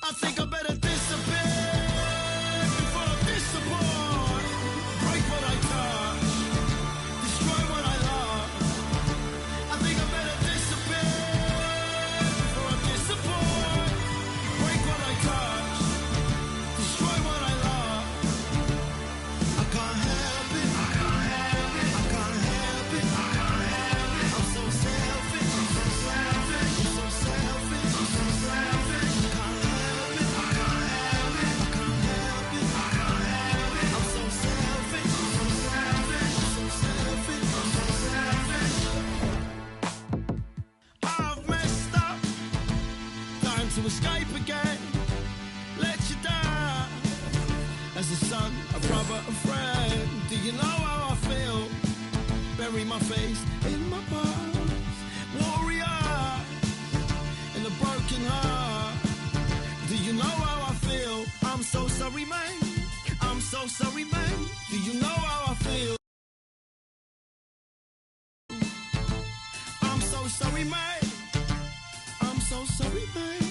Speaker 1: I think I better disappear before I disappoint. Break what I touch, destroy what I love. I think I better disappear before I disappoint. Break what I touch, destroy what I love. I can't help it, I can't help it, I can't help it, I can't help it. I'm so selfish, I'm so selfish, I'm so selfish, I'm so selfish. I can't help it, I can't help it, I can't help it, I can't help it. I'm so selfish, I'm so selfish, I'm so selfish, I'm so selfish. I've messed up, time to escape again. Let you down as a son, a brother, a friend. Do you know how I feel? Bury my face in my past. Warrior in a broken heart. Do you know how I feel? I'm so sorry, man. I'm so sorry, man. Do you know how I feel? I'm so sorry, man. I'm so sorry, man.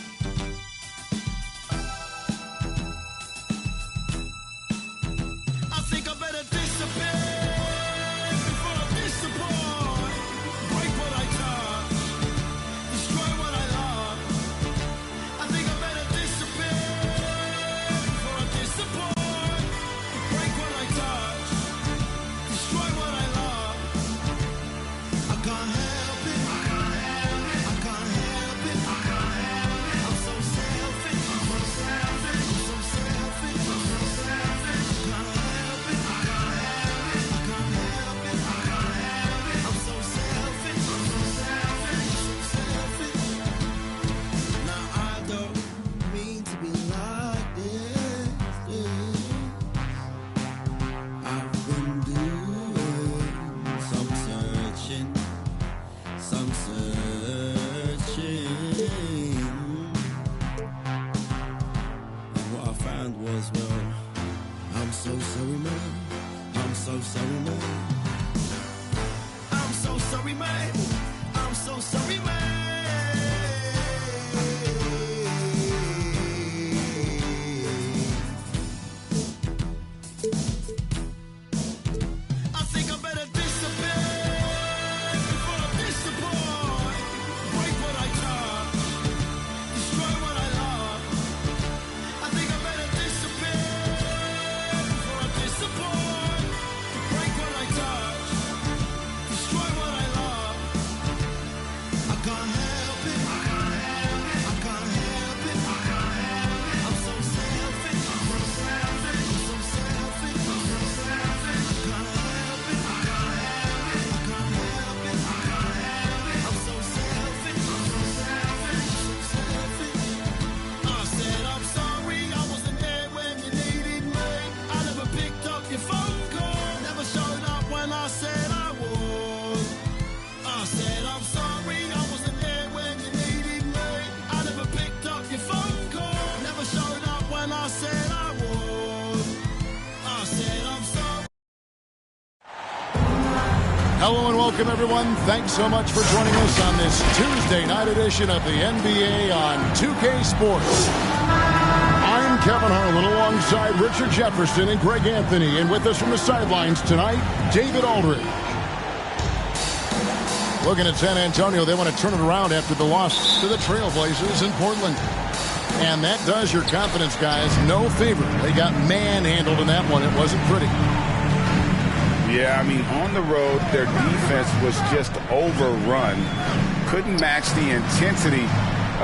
Speaker 1: I think I better disappear before I disappoint. Break what I touch, destroy what I love. I think I better disappear before I disappoint. Break what I touch, destroy what I love. I can't help it, I can't help it, I can't help it, I can't help it. I'm so selfish, I'm so selfish, I'm so selfish, I'm so selfish. I can't help it, I can't help it, I can't help it, I can't help it. I'm so selfish, I'm so selfish, I'm so selfish. Now I don't mean to be like this. I've been doing some searching. And what I found was, well, I'm so sorry, man. I'm so sorry, man. I'm so sorry, man. I'm so sorry, man. I think I better disappear before I disappoint. Break what I touch, destroy what I love. I think I better disappear before I disappoint. Break what I touch, destroy what I love. I can't help it, I can't help it, I can't help it, I can't help it. I'm so selfish, I'm so selfish, I'm so selfish, I'm so selfish. I can't help it, I can't help it, I can't help it, I can't help it. I'm so selfish, I'm so selfish, I'm so selfish. I said I'm sorry, I wasn't there when you needed me. I never picked up your phone call, never showed up when I said I would. I said I'm sorry, I wasn't there when you needed me. I never picked up your phone call, never showed up when I said I would. I said I'm sorry.
Speaker 3: Hello and welcome, everyone. Thanks so much for joining us on this Tuesday night edition of the NBA on 2K Sports. I'm Kevin Harlan alongside Richard Jefferson and Greg Anthony. And with us from the sidelines tonight, David Aldridge. Looking at San Antonio, they want to turn it around after the loss to the Trailblazers in Portland. And that does your confidence, guys, no favor. They got manhandled in that one. It wasn't pretty.
Speaker 4: Yeah, I mean, on the road, their defense was just overrun. Couldn't match the intensity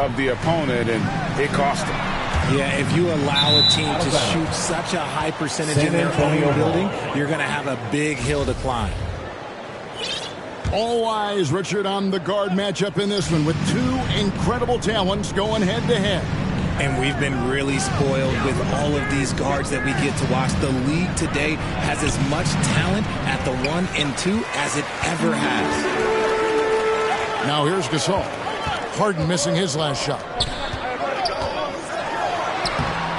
Speaker 4: of the opponent, and it cost them.
Speaker 8: Yeah, if you allow a team to shoot such a high percentage in their own building, you're going to have a big hill to climb.
Speaker 3: All eyes, Richard, on the guard matchup in this one with two incredible talents going head-to-head.
Speaker 8: And we've been really spoiled with all of these guards that we get to watch. The league today has as much talent at the 1 and 2 as it ever has.
Speaker 3: Now here's Gasol. Harden missing his last shot.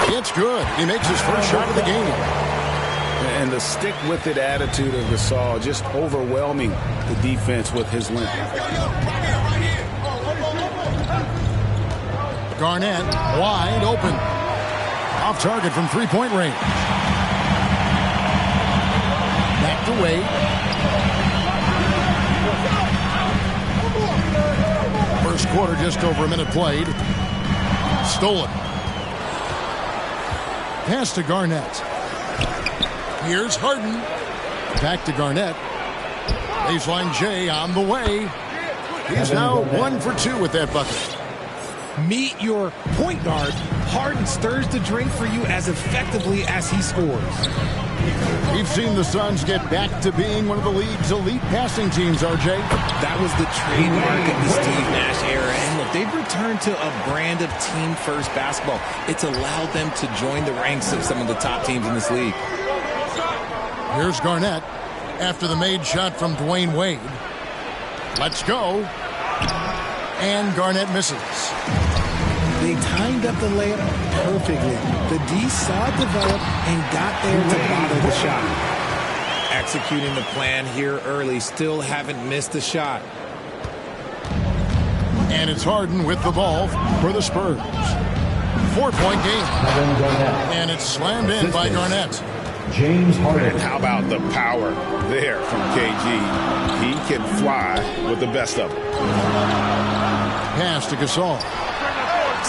Speaker 3: It's good. He makes his first shot of the game.
Speaker 4: And the stick-with-it attitude of Gasol, just overwhelming the defense with his length.
Speaker 3: Garnett wide open. Off target from three-point range. Back to Wade. First quarter, just over a minute played. Stolen. Pass to Garnett. Here's Harden. Back to Garnett. Baseline J on the way. He's now 1 for 2 with that bucket.
Speaker 8: Meet your point guard. Harden stirs the drink for you as effectively as he scores.
Speaker 3: We've seen the Suns get back to being one of the league's elite passing teams, RJ.
Speaker 8: That was the trademark of the Steve Nash era. And look, they've returned to a brand of team-first basketball. It's allowed them to join the ranks of some of the top teams in this league.
Speaker 3: Here's Garnett after the made shot from Dwayne Wade. Let's go. And Garnett misses.
Speaker 8: They timed up the layup perfectly. The D saw it develop and got there to bother the shot. Executing the plan here early, still haven't missed a shot.
Speaker 3: And it's Harden with the ball for the Spurs. 4-point game. And it's slammed in by Garnett.
Speaker 4: James Harden. And how about the power there from KG? He can fly with the best of them.
Speaker 3: Pass to Gasol.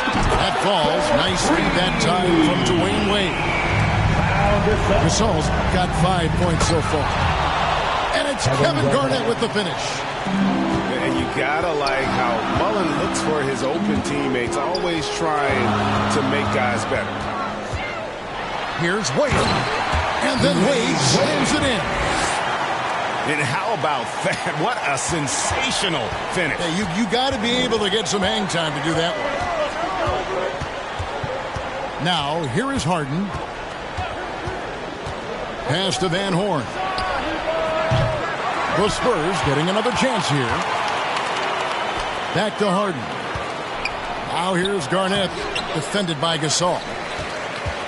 Speaker 3: That falls. Nice speed that time from Dwayne Wade. Gasol's got 5 points so far. And it's Kevin Garnett with the finish.
Speaker 4: And you gotta like how Mullen looks for his open teammates, always trying to make guys better.
Speaker 3: Here's Wade. And then Wade slams it in.
Speaker 4: And how about that? What a sensational finish.
Speaker 3: Yeah, you got to be able to get some hang time to do that one. Now, here is Harden. Pass to Van Horn. The Spurs getting another chance here. Back to Harden. Now here's Garnett, defended by Gasol.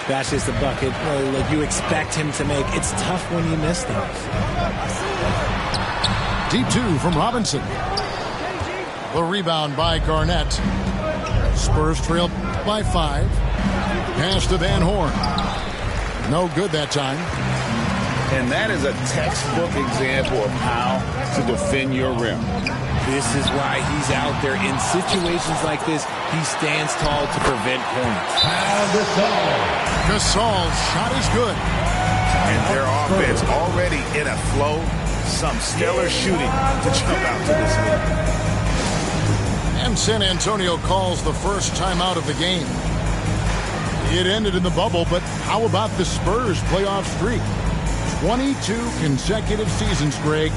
Speaker 8: That's just the bucket like you expect him to make. It's tough when you miss those.
Speaker 3: Deep two from Robinson. The rebound by Garnett. Spurs trail by 5. Pass to Van Horn. No good that time.
Speaker 4: And that is a textbook example of how to defend your rim.
Speaker 8: This is why he's out there in situations like this. He stands tall to prevent points.
Speaker 3: Gasol's shot is good.
Speaker 4: And their offense already in a flow. Some stellar shooting to jump out to this league.
Speaker 3: And San Antonio calls the first timeout of the game. It ended in the bubble, but how about the Spurs playoff streak? 22 consecutive seasons, Greg,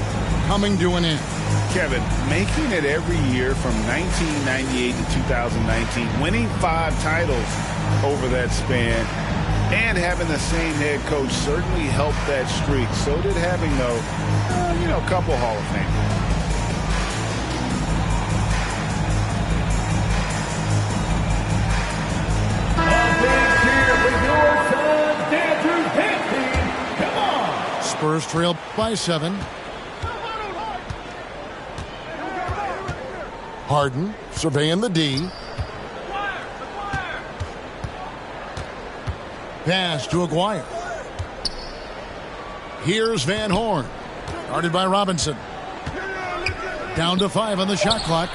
Speaker 3: coming to an end.
Speaker 4: Kevin, making it every year from 1998 to 2019, winning 5 titles over that span, and having the same head coach certainly helped that streak. So did having, though, a couple Hall of Famers.
Speaker 3: Spurs trail by 7. Harden surveying the D. Pass to Aguirre. Here's Van Horn. Guarded by Robinson. Down to 5 on the shot clock.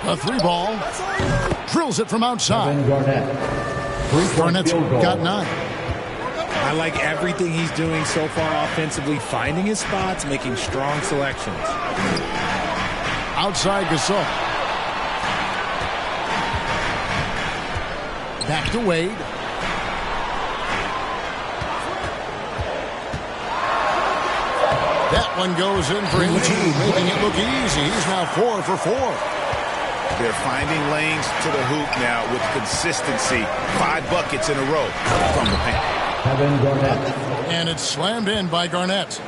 Speaker 3: A 3 ball. Drills it from outside. Garnett's got 9.
Speaker 8: I like everything he's doing so far offensively, finding his spots, making strong selections.
Speaker 3: Outside Gasol. Back to Wade. That one goes in for him too, making it look easy. He's now 4 for 4.
Speaker 4: They're finding lanes to the hoop now with consistency. 5 buckets in a row from the paint.
Speaker 3: And it's slammed in by Garnett.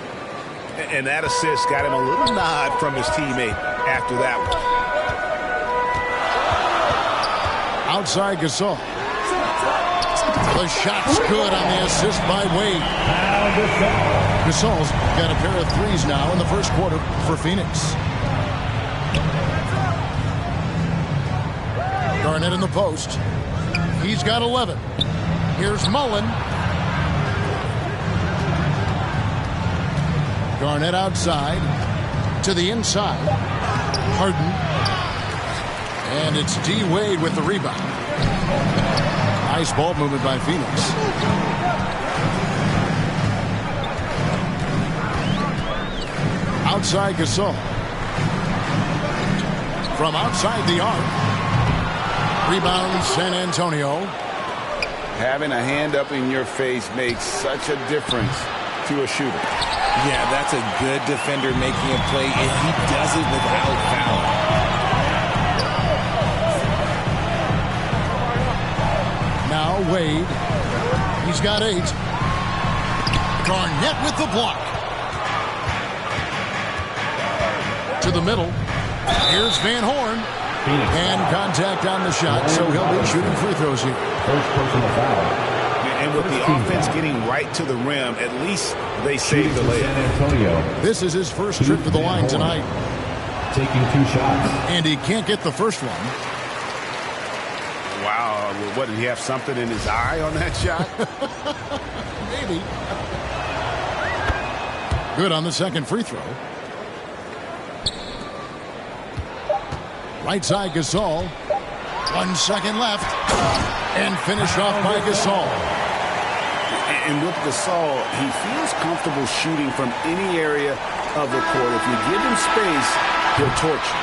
Speaker 4: And that assist got him a little nod from his teammate after that one.
Speaker 3: Outside Gasol. The shot's good on the assist by Wade. Gasol's got a pair of 3s now in the first quarter for Phoenix. Garnett in the post. He's got 11. Here's Mullen. Garnett outside to the inside. Harden. And it's D. Wade with the rebound. Nice ball movement by Phoenix. Outside Gasol. From outside the arc. Rebound San Antonio.
Speaker 4: Having a hand up in your face makes such a difference to a shooter.
Speaker 8: Yeah, that's a good defender making a play, and he does it without fouling.
Speaker 3: Now Wade. He's got 8. Garnett with the block. To the middle. Here's Van Horn. And contact on the shot, so he'll be shooting free throws here.
Speaker 6: First personal foul.
Speaker 4: And with the offense getting right to the rim, at least they saved the layup.
Speaker 6: San Antonio.
Speaker 3: This is his first trip to the line tonight.
Speaker 6: Taking 2 shots.
Speaker 3: And he can't get the first one.
Speaker 4: Wow. What, did he have something in his eye on that shot?
Speaker 3: Maybe. Good on the second free throw. Right side Gasol. 1 second left. And finished off by Gasol.
Speaker 4: And with Gasol, he feels comfortable shooting from any area of the court. If you give him space, he'll torch you.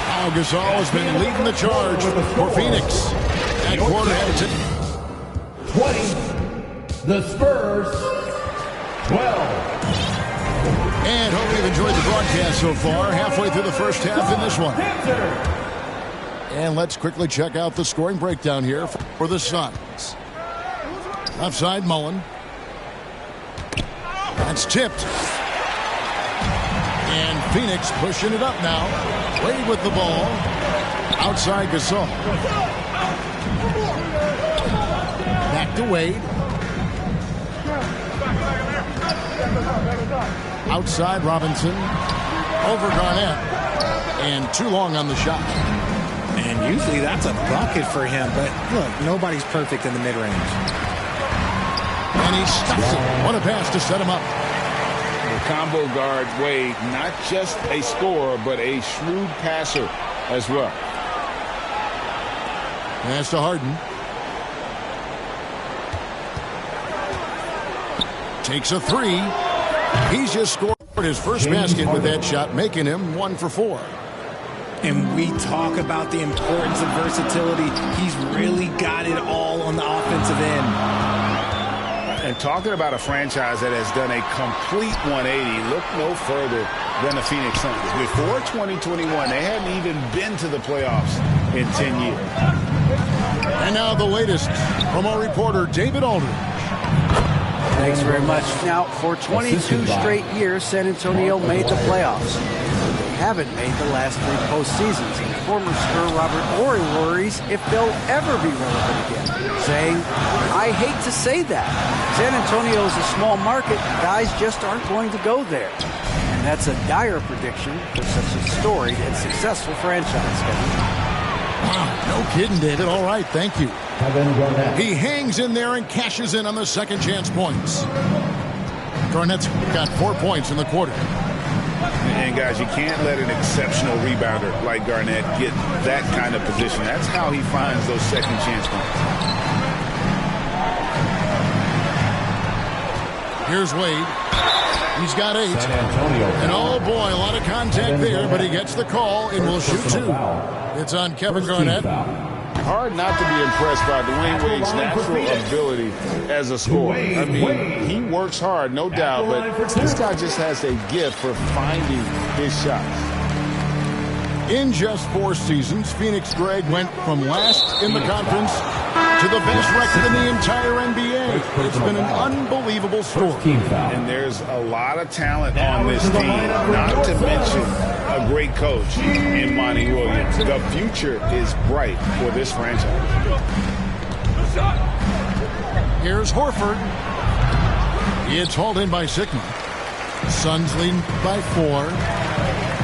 Speaker 3: Now Gasol has been leading the charge for Phoenix. At quarter head
Speaker 6: 20. The Spurs. 12.
Speaker 3: And hope you've enjoyed the broadcast so far. Halfway through the first half in this one. And let's quickly check out the scoring breakdown here for the Suns. Left side Mullen. That's tipped. And Phoenix pushing it up now. Wade with the ball. Outside Gasol. Back to Wade. Outside Robinson. Over Garnett. And too long on the shot.
Speaker 8: And usually that's a bucket for him, but look, nobody's perfect in the mid-range.
Speaker 3: And he stuffs it. What a pass to set him up.
Speaker 4: The combo guard Wade, not just a scorer, but a shrewd passer as well.
Speaker 3: Pass to Harden. Takes a 3. He's just scored his first basket with that shot, making him 1 for 4.
Speaker 8: And we talk about the importance of versatility. He's really got it all on the offensive end.
Speaker 4: And talking about a franchise that has done a complete 180, look no further than the Phoenix Suns. Before 2021, they hadn't even been to the playoffs in 10 years.
Speaker 3: And now the latest from our reporter, David Aldridge.
Speaker 7: Thanks very much. Now, for 22 straight years, San Antonio made the playoffs. They haven't made the last 3 postseasons. And former Spur Robert Horry worries if they'll ever be relevant again, saying, I hate to say that. San Antonio is a small market. Guys just aren't going to go there. And that's a dire prediction for such a storied and successful franchise.
Speaker 3: Wow, no kidding, David. All right, thank you. He hangs in there and cashes in on the second chance points. Garnett's got 4 points in the quarter.
Speaker 4: And guys, you can't let an exceptional rebounder like Garnett get that kind of position. That's how he finds those second chance points.
Speaker 3: Here's Wade. He's got 8. And oh boy, a lot of contact there, but he gets the call and will shoot 2. It's on Kevin Garnett.
Speaker 4: Hard not to be impressed by Dwayne Wade's natural ability as a scorer. I mean, he works hard, no doubt, but this guy just has a gift for finding his shots.
Speaker 3: In just 4 seasons, Phoenix Greg went from last in the conference to the best record in the entire NBA. It's been an unbelievable story.
Speaker 4: And there's a lot of talent on this team, not to mention a great coach in Monty Williams. The future is bright for this franchise.
Speaker 3: Here's Horford. It's hauled in by Sigma. Suns leading by 4.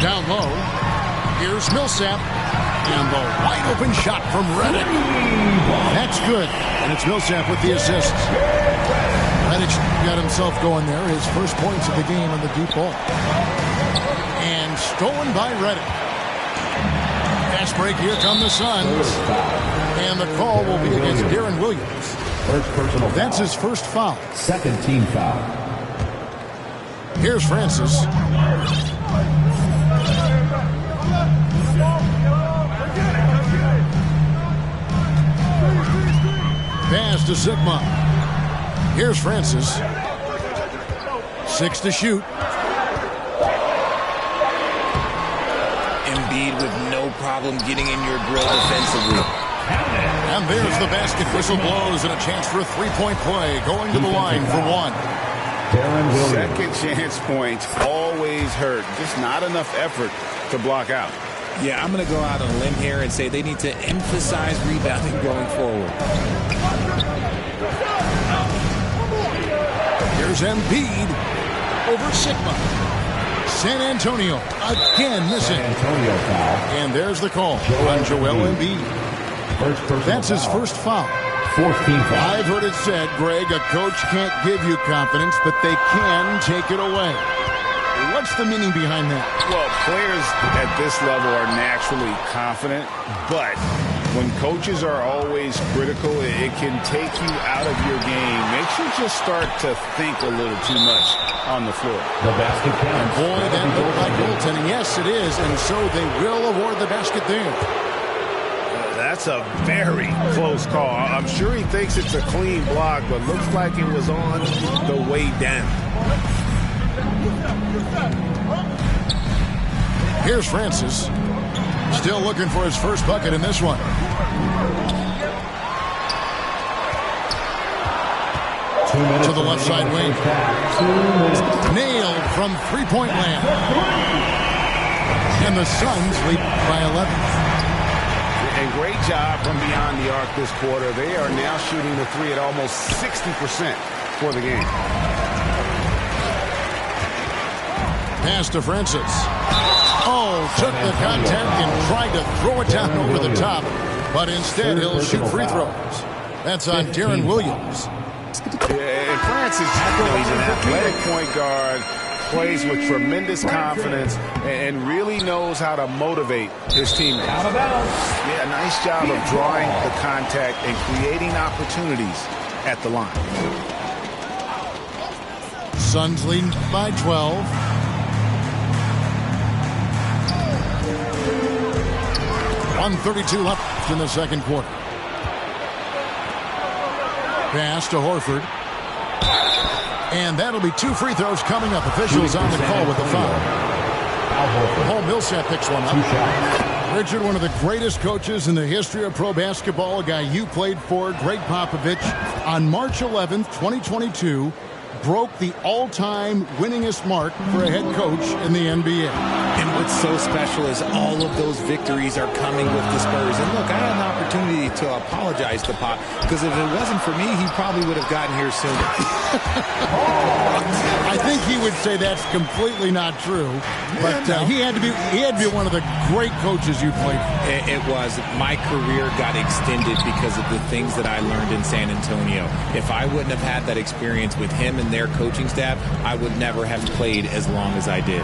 Speaker 3: Down low. Here's Millsap. And the wide open shot from Reddick. That's good. And it's Millsap with the assist. Reddick got himself going there. His first points of the game on the deep ball. And stolen by Reddick. Fast break. Here come the Suns. And the call will be against Darren Williams. That's his first foul.
Speaker 6: Second team foul.
Speaker 3: Here's Francis. Pass to Sigma. Here's Francis. 6 to shoot.
Speaker 8: Embiid with no problem getting in your grill defensively.
Speaker 3: And there's the basket. Whistle blows and a chance for a three-point play. Going to the line for one.
Speaker 4: Second chance points always hurt. Just not enough effort to block out.
Speaker 8: Yeah, I'm going to go out on a limb here and say they need to emphasize rebounding going forward.
Speaker 3: Here's Embiid over Sigma. San Antonio again missing. And there's the call on Joel Embiid. That's his first foul. I've heard it said, Greg, a coach can't give you confidence, but they can take it away. What's the meaning behind that?
Speaker 4: Well, players at this level are naturally confident, but when coaches are always critical, it can take you out of your game. Makes you just start to think a little too much on the floor.
Speaker 6: The basket counts.
Speaker 3: Boy, that looked like goaltending. Yes, it is, and so they will award the basket there.
Speaker 4: That's a very close call. I'm sure he thinks it's a clean block, but looks like it was on the way down.
Speaker 3: Here's Francis. Still looking for his first bucket in this one. To the left side wing. Nailed from three-point land. And the Suns lead by 11.
Speaker 4: A great job from beyond the arc this quarter. They are now shooting the three at almost 60% for the game.
Speaker 3: Pass to Francis. Oh, took the contact and tried to throw it down over the top. But instead, he'll shoot free throws. That's on Darren Williams.
Speaker 4: Yeah, and Francis, he's an athletic point guard. Plays with tremendous confidence and really knows how to motivate his teammates. Yeah, nice job of drawing the contact and creating opportunities at the line.
Speaker 3: Suns leading by 12. .132 left in the second quarter. Pass to Horford. And that'll be 2 free throws coming up. Officials on the call with the foul. Paul Millsap picks one up. Richard, one of the greatest coaches in the history of pro basketball, a guy you played for, Greg Popovich, on March 11th, 2022, broke the all-time winningest mark for a head coach in the NBA.
Speaker 8: And what's so special is all of those victories are coming with the Spurs. And look, I had an opportunity to apologize to Pop, because if it wasn't for me, he probably would have gotten here sooner.
Speaker 3: I think he would say that's completely not true. But he had to be one of the great coaches you played for.
Speaker 8: It was. My career got extended because of the things that I learned in San Antonio. If I wouldn't have had that experience with him and their coaching staff, I would never have played as long as I did.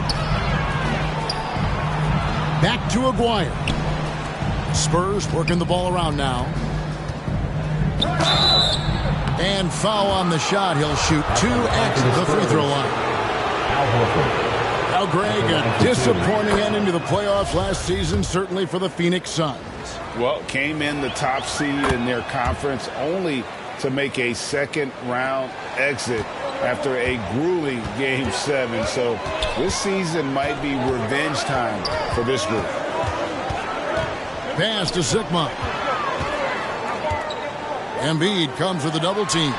Speaker 3: Back to Aguirre. Spurs working the ball around now. And foul on the shot. He'll shoot 2 at the free throw line. Now, Greg, a disappointing ending to the playoffs last season, certainly for the Phoenix Suns.
Speaker 4: Well, came in the top seed in their conference only to make a second-round exit after a grueling Game 7. So this season might be revenge time for this group.
Speaker 3: Pass to Sigma. Embiid comes with a double team.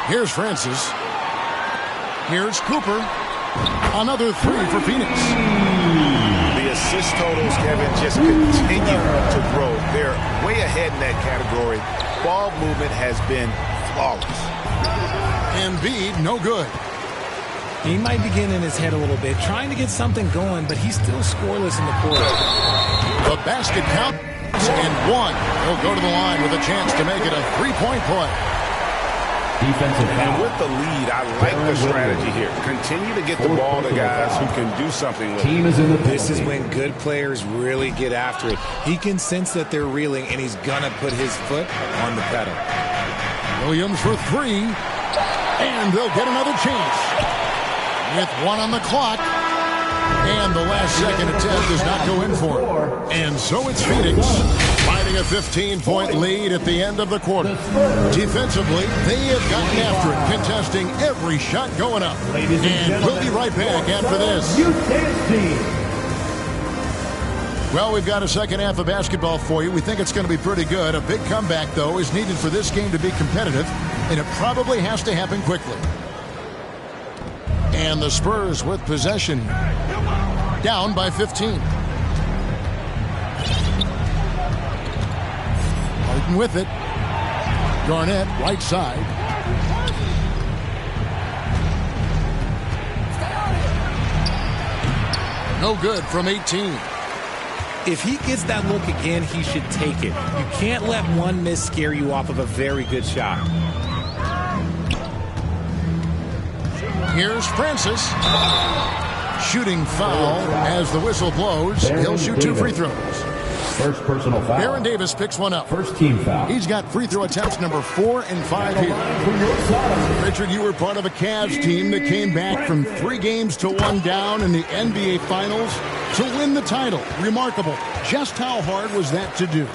Speaker 3: Here's Francis. Here's Cooper. Another 3 for Phoenix.
Speaker 4: The assist totals, Kevin, just continue to grow. They're way ahead in that category. Ball movement has been flawless.
Speaker 3: Embiid, no good.
Speaker 8: He might be getting in his head a little bit, trying to get something going, but he's still scoreless in the quarter.
Speaker 3: The basket count and one. He'll go to the line with a chance to make it a three-point play.
Speaker 4: And with the lead, I like the strategy here. Continue to get the ball to guys who can do something with it.
Speaker 8: This is when good players really get after it. He can sense that they're reeling, and he's going to put his foot on the pedal.
Speaker 3: Williams for three, and they'll get another chance. With one on the clock, and the last second attempt does not go in for him. And so it's Phoenix finding a 15-point lead at the end of the quarter. Defensively, they have gotten after it, contesting every shot going up. And we'll be right back after this. Well, we've got a second half of basketball for you. We think it's going to be pretty good. A big comeback, though, is needed for this game to be competitive, and it probably has to happen quickly. And the Spurs with possession, down by 15. Harden with it. Garnett, right side. No good from 18.
Speaker 8: If he gets that look again, he should take it. You can't let one miss scare you off of a very good shot.
Speaker 3: Here's Francis. Shooting foul as the whistle blows. He'll shoot two free throws.
Speaker 6: First personal foul.
Speaker 3: Baron Davis picks one up.
Speaker 6: First team foul.
Speaker 3: He's got free throw attempts number 4 and 5 here. Richard, you were part of a Cavs team that came back from 3 games to 1 down in the NBA Finals to win the title. Remarkable. Just how hard was that to do?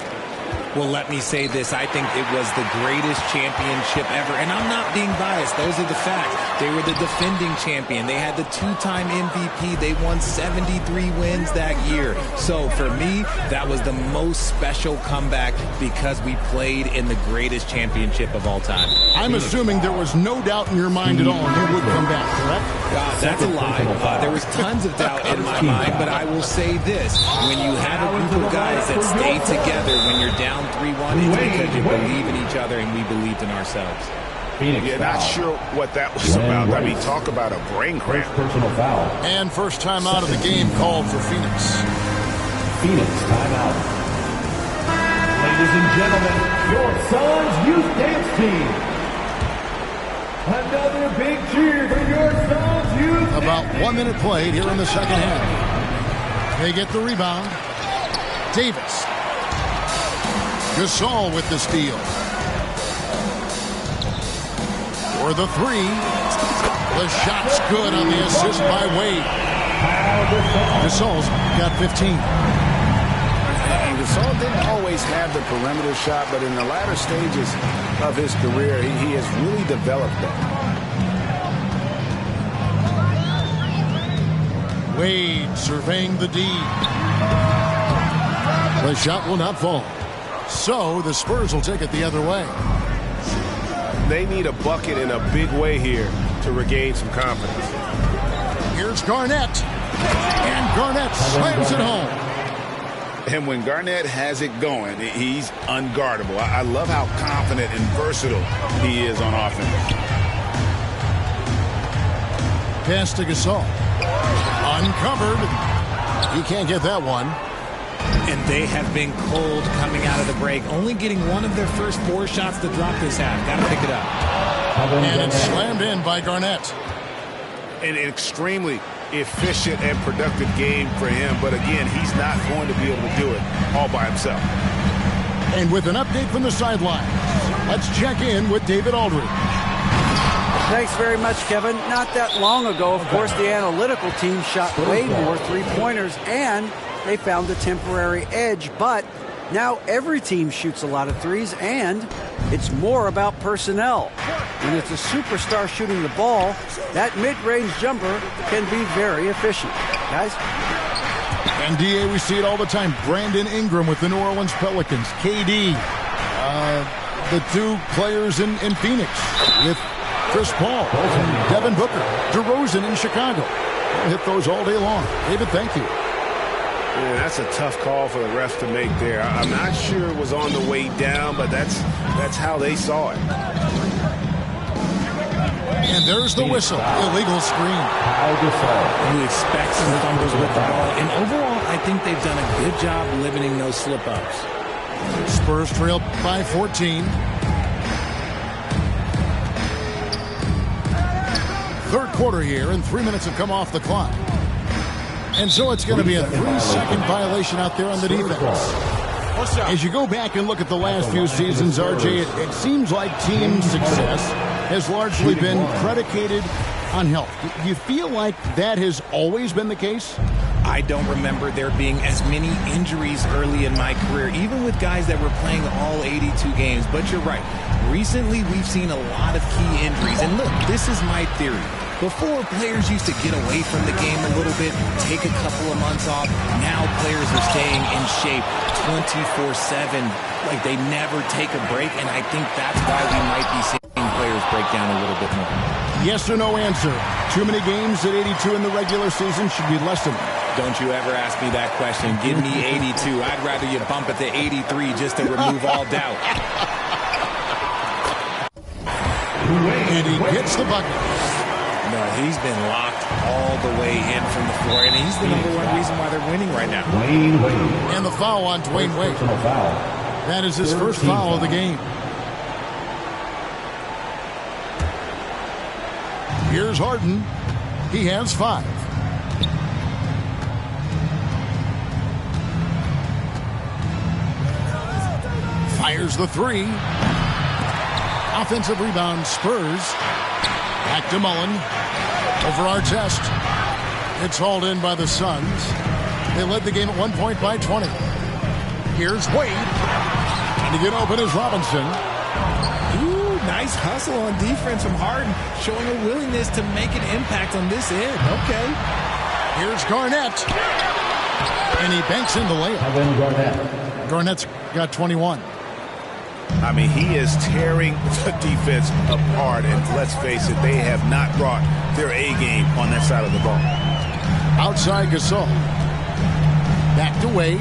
Speaker 8: Well, let me say this. I think it was the greatest championship ever. And I'm not being biased. Those are the facts. They were the defending champion. They had the 2-time MVP. They won 73 wins that year. So for me, that was the most special comeback because we played in the greatest championship of all time.
Speaker 3: I'm assuming there was no doubt in your mind at all he would come back, correct?
Speaker 8: That's a lie. There was tons of doubt in my mind, but I will say this. When you have a group of guys that stay together when you're down 3-1, it's because you believe in each other and we believed in ourselves.
Speaker 4: Yeah, not sure what that was about. I mean, talk about a brain cramp.
Speaker 6: Personal foul.
Speaker 3: And first time out of the game called for Phoenix.
Speaker 6: Phoenix timeout. Ladies and gentlemen, your Suns Youth Dance Team. Another big cheer for your Suns Youth Dance Team.
Speaker 3: About 1 minute played here in the second half. They get the rebound. Davis. Gasol with the steal. For the 3. The shot's good on the assist by Wade. Gasol's got 15.
Speaker 4: And Gasol didn't always have the perimeter shot, but in the latter stages of his career, he has really developed that.
Speaker 3: Wade surveying the D. The shot will not fall. So the Spurs will take it the other way.
Speaker 4: They need a bucket in a big way here to regain some confidence.
Speaker 3: Here's Garnett. And Garnett slams it home.
Speaker 4: And when Garnett has it going, he's unguardable. I love how confident and versatile he is on offense.
Speaker 3: Pass to Gasol. Uncovered. He can't get that one.
Speaker 8: And they have been cold coming out of the break, only getting one of their first 4 shots to drop this half. Got to pick it up.
Speaker 3: And it's slammed in by Garnett.
Speaker 4: An extremely efficient and productive game for him. But again, he's not going to be able to do it all by himself.
Speaker 3: And with an update from the sideline, let's check in with David Aldridge.
Speaker 7: Thanks very much, Kevin. Not that long ago, of course, the analytical team shot way more three-pointers, and they found a temporary edge. But now every team shoots a lot of threes, and it's more about personnel. When it's a superstar shooting the ball, that mid-range jumper can be very efficient. Guys?
Speaker 3: And, D.A., we see it all the time. Brandon Ingram with the New Orleans Pelicans. KD, the 2 players in Phoenix with Chris Paul, Devin Booker, DeRozan in Chicago. We'll hit those all day long. David, thank you.
Speaker 4: Yeah, that's a tough call for the refs to make there. I'm not sure it was on the way down, but that's how they saw it.
Speaker 3: And there's the whistle. Illegal screen.
Speaker 8: Who expects some fumbles with the ball. And overall, I think they've done a good job limiting those slip-ups.
Speaker 3: Spurs trail by 14. Third quarter here, and 3 minutes have come off the clock. And so it's going to be a 3-second violation out there on the defense. As you go back and look at the last few seasons, RJ, it seems like team success has largely been predicated on health. Do you feel like that has always been the case?
Speaker 8: I don't remember there being as many injuries early in my career, even with guys that were playing all 82 games. But you're right. Recently, we've seen a lot of key injuries. And look, this is my theory. Before, players used to get away from the game a little bit, take a couple of months off. Now players are staying in shape 24/7, like they never take a break, and I think that's why we might be seeing players break down a little bit more.
Speaker 3: Yes or no answer. Too many games at 82 in the regular season should be less than that.
Speaker 8: Don't you ever ask me that question. Give me 82. I'd rather you bump it to 83 just to remove all doubt.
Speaker 3: And he gets the bucket.
Speaker 8: No, he's been locked all the way in from the floor, and he's the number one reason why they're winning right now.
Speaker 3: And the foul on Dwayne Wade. That is his first foul of the game. Here's Harden. He has 5. Fires the 3. Offensive rebound, Spurs. Back to Mullen. Over Artest. It's hauled in by the Suns. They led the game at 1 point by 20. Here's Wade. Trying to get open is Robinson.
Speaker 8: Ooh, nice hustle on defense from Harden, showing a willingness to make an impact on this end. Okay.
Speaker 3: Here's Garnett. And he banks in the layup. Garnett's got 21.
Speaker 4: I mean, he is tearing the defense apart, and let's face it, they have not brought their A game on that side of the ball.
Speaker 3: Outside Gasol. Back to Wade.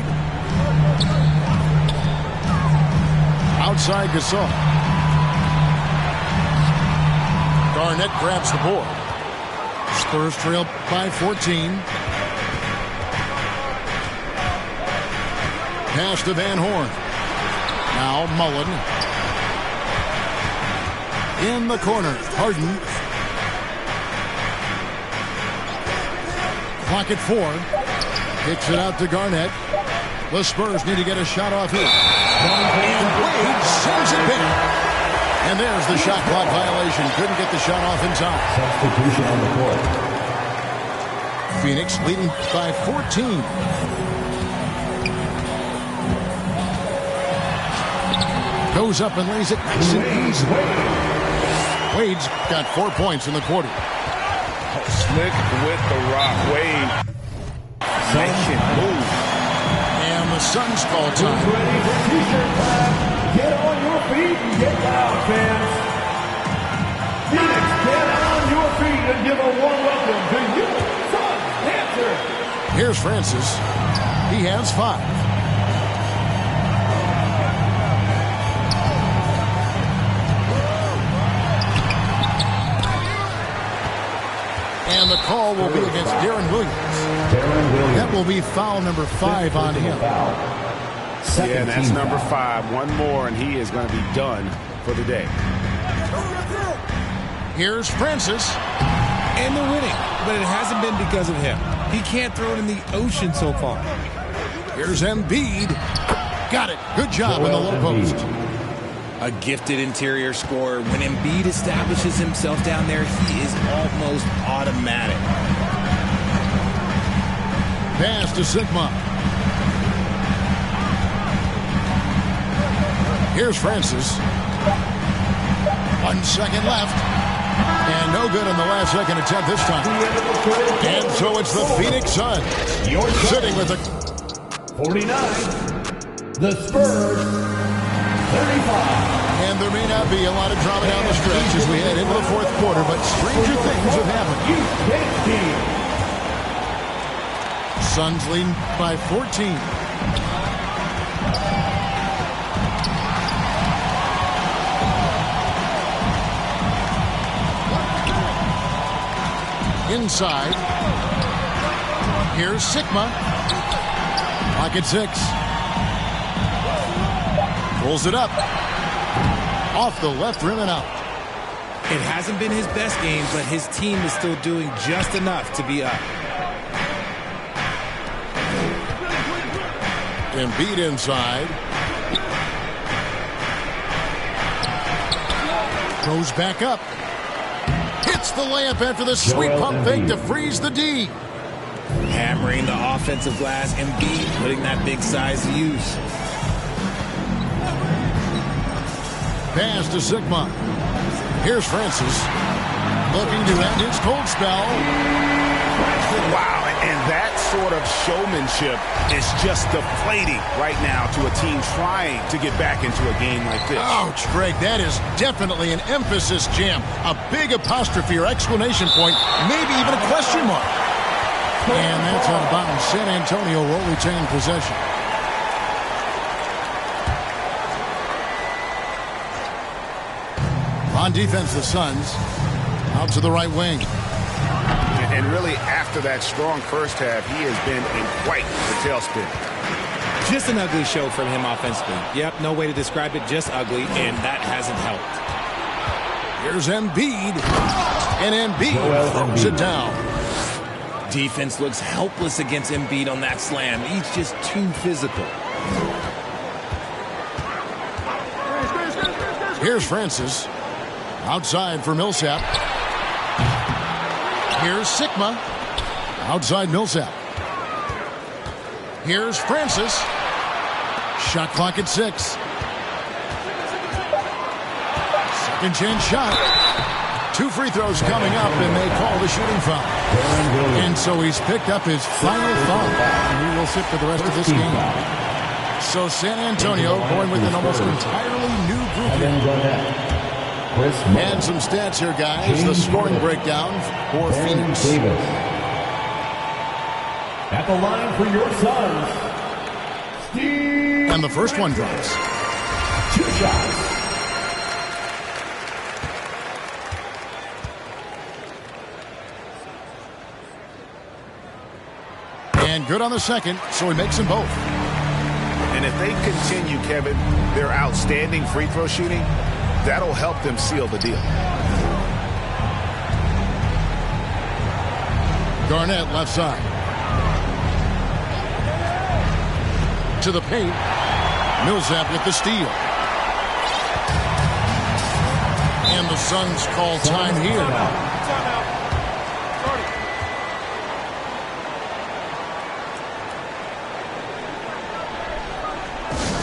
Speaker 3: Outside Gasol. Garnett grabs the board. Spurs trail by 14. Pass to Van Horn. Now Mullen. In the corner, Harden. Clock at 4. Kicks it out to Garnett. The Spurs need to get a shot off here. And Wade sends it back. And there's the shot clock violation. Couldn't get the shot off in time.
Speaker 6: Substitution on the court.
Speaker 3: Phoenix leading by 14. Goes up and lays it nice and easy. Wade's got 4 points in the quarter.
Speaker 4: Slick with the rock. Wade making move.
Speaker 3: And the Suns call time.
Speaker 6: Ready for t-shirt time. Get on your feet and get loud, fans. Phoenix, get on your feet and give a warm welcome to you, Suns Panther.
Speaker 3: Here's Francis. He has 5. And the call will be against Darren Williams. That will be foul number 5 on him.
Speaker 4: Yeah, that's number 5. One more, and he is going to be done for the day.
Speaker 3: Here's Francis.
Speaker 8: And they're winning, but it hasn't been because of him. He can't throw it in the ocean so far.
Speaker 3: Here's Embiid. Got it. Good job in the low post.
Speaker 8: A gifted interior scorer. When Embiid establishes himself down there, he is almost automatic.
Speaker 3: Pass to Sigma. Here's Francis. 1 second left. And no good on the last second attempt this time. And so it's the Phoenix Suns sitting with a
Speaker 6: 49. The Spurs, 35.
Speaker 3: And there may not be a lot of drama down the stretch as we head into the fourth quarter, but stranger things have happened. Suns leading by 14. Inside. Here's Sigma. Clock at 6. Pulls it up. Off the left rim and out.
Speaker 8: It hasn't been his best game, but his team is still doing just enough to be up.
Speaker 3: Embiid inside. Goes back up. Hits the layup after the sweet pump fake to freeze the D.
Speaker 8: Hammering the offensive glass. Embiid putting that big size to use.
Speaker 3: Pass to Sigma. Here's Francis. Looking to end his cold spell.
Speaker 4: Wow, and that sort of showmanship is just deflating right now to a team trying to get back into a game like this.
Speaker 3: Ouch, Greg, that is definitely an emphasis jam. A big apostrophe or exclamation point, maybe even a question mark. And that's out of bounds. San Antonio will retain possession. On defense, the Suns. Out to the right wing.
Speaker 4: And really, after that strong first half, he has been in quite the tailspin.
Speaker 8: Just an ugly show from him offensively. Yep, no way to describe it, just ugly, and that hasn't helped.
Speaker 3: Here's Embiid. And Embiid throws it down.
Speaker 8: Defense looks helpless against Embiid on that slam. He's just too physical.
Speaker 3: Here's Francis. Outside for Millsap. Here's Sigma. Outside Millsap. Here's Francis. Shot clock at 6. Second chance shot. 2 free throws coming up, and they call the shooting foul. And so he's picked up his final foul, and he will sit for the rest of this game. So San Antonio going with an almost entirely new group here. And some stats here, guys. The scoring breakdown for Phoenix.
Speaker 6: At the line for your Suns, Steve.
Speaker 3: And the first one drops.
Speaker 6: 2 shots.
Speaker 3: And good on the second, so he makes them both.
Speaker 4: And if they continue, Kevin, their outstanding free throw shooting, that'll help them seal the deal.
Speaker 3: Garnett left side. To the paint. Millsap with the steal. And the Suns call time here.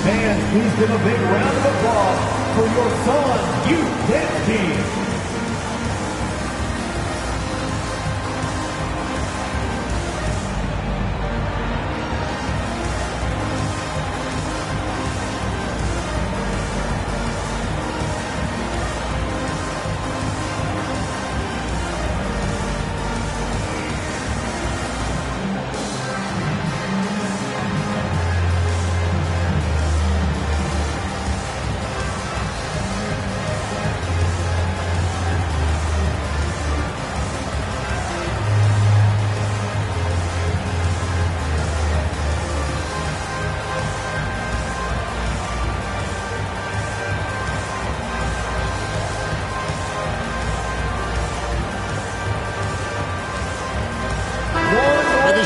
Speaker 6: And please give a big round of applause for your Suns U10 team.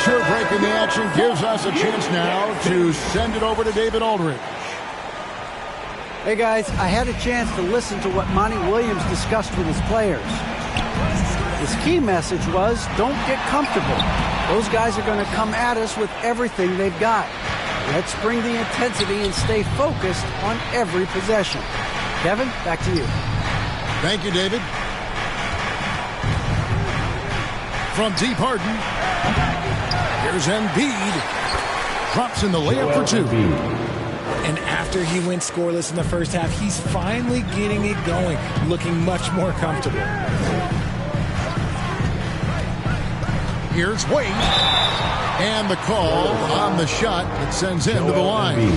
Speaker 3: Short break in the action gives us a chance now to send it over to David Aldridge.
Speaker 7: Hey guys, I had a chance to listen to what Monty Williams discussed with his players. His key message was, don't get comfortable. Those guys are going to come at us with everything they've got. Let's bring the intensity and stay focused on every possession. Kevin, back to you.
Speaker 3: Thank you, David. From deep Harden. Here's Embiid. Drops in the layup for 2.
Speaker 8: And after he went scoreless in the first half, he's finally getting it going, looking much more comfortable.
Speaker 3: Here's Wade. And the call on the shot that sends him to the line.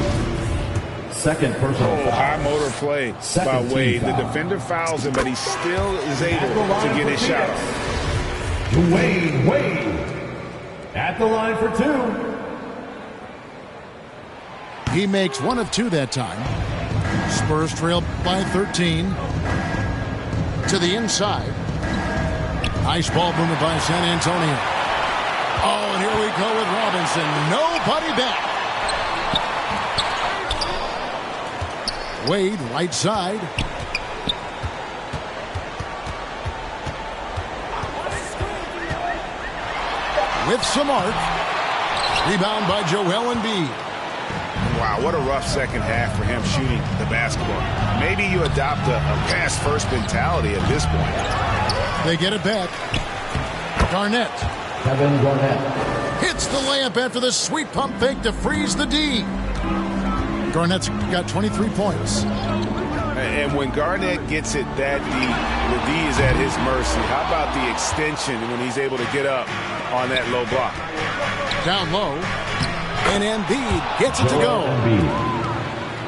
Speaker 6: Second personal foul.
Speaker 4: High motor play by Wade. The defender fouls him, but he still is able to get his shot off.
Speaker 6: Wade at the line for 2.
Speaker 3: He makes one of two that time. Spurs trail by 13. To the inside. Nice ball movement by San Antonio. Oh, and here we go with Robinson. Nobody back. Wade, right side. With some arc. Rebound by Joel Embiid.
Speaker 4: Wow, what a rough second half for him shooting the basketball. Maybe you adopt a pass-first mentality at this point.
Speaker 3: They get it back. Garnett.
Speaker 9: Kevin Garnett.
Speaker 3: Hits the layup after the sweet pump fake to freeze the D. Garnett's got 23 points.
Speaker 4: And when Garnett gets it that deep, the D is at his mercy. How about the extension when he's able to get up on that low block?
Speaker 3: Down low. And Embiid gets it to go.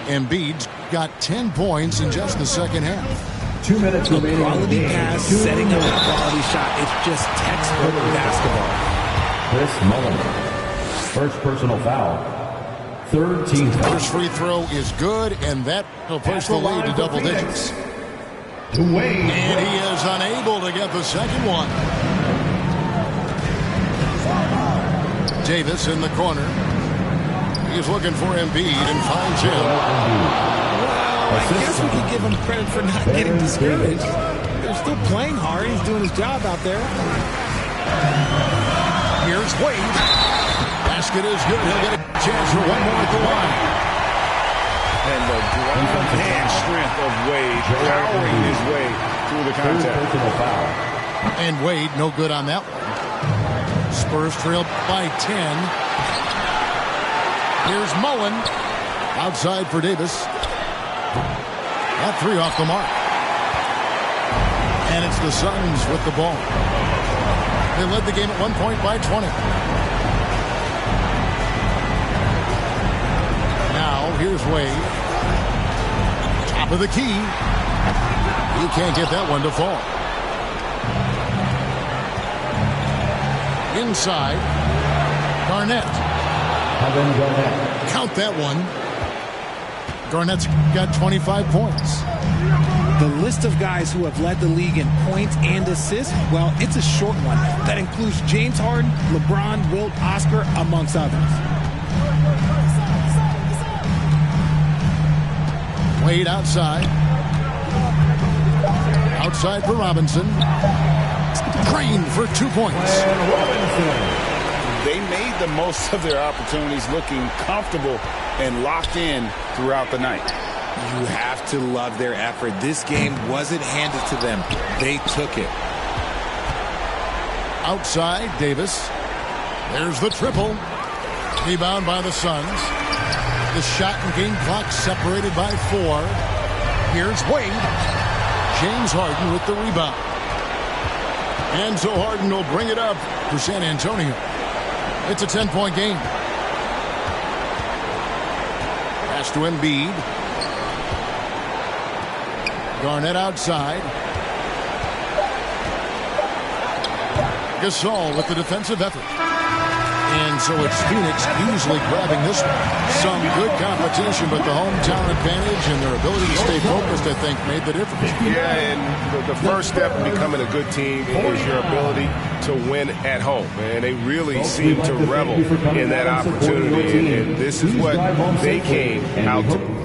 Speaker 3: Embiid's got 10 points in just the second half.
Speaker 9: 2 minutes remaining.
Speaker 8: Quality pass, setting up a quality shot. It's just textbook basketball.
Speaker 9: Chris Mullen. First personal foul. Third team foul.
Speaker 3: First free throw is good, and that will push the lead to double digits.
Speaker 6: To Wade.
Speaker 3: And he is unable to get the second one. Davis in the corner. He's looking for Embiid and finds him.
Speaker 8: I guess we could give him credit for not getting discouraged. They're still playing hard. He's doing his job out there.
Speaker 3: Here's Wade. Basket is good. He'll get a chance for one more at the line.
Speaker 4: And the ground hand strength of Wade powering his way through the
Speaker 9: Third
Speaker 4: contact.
Speaker 9: personal foul.
Speaker 3: And Wade, no good on that one. Spurs trail by 10. Here's Mullen. Outside for Davis. That three off the mark. And it's the Suns with the ball. They led the game at 1 point by 20. Now, here's Wade. Top of the key. He can't get that one to fall. Inside. Garnett.
Speaker 9: Kevin Garnett.
Speaker 3: Count that one. Garnett's got 25 points.
Speaker 8: The list of guys who have led the league in points and assists, well, it's a short one. That includes James Harden, LeBron, Wilt, Oscar, amongst others.
Speaker 3: Wade outside. Outside for Robinson. Green for 2 points.
Speaker 9: And Robinson.
Speaker 4: They made the most of their opportunities, looking comfortable and locked in throughout the night.
Speaker 8: You have to love their effort. This game wasn't handed to them. They took it.
Speaker 3: Outside, Davis. There's the triple. Rebound by the Suns. The shot and game clock separated by 4. Here's Wade. James Harden with the rebound. And so Harden will bring it up for San Antonio. It's a 10-point game. Pass to Embiid. Garnett outside. Gasol with the defensive effort. And so it's Phoenix easily grabbing this one. Some good competition, but the hometown advantage and their ability to stay focused, I think, made the difference.
Speaker 4: Yeah, and the first step in becoming a good team is your ability to win at home. And they really seem to revel in that opportunity. And this is what they came out to.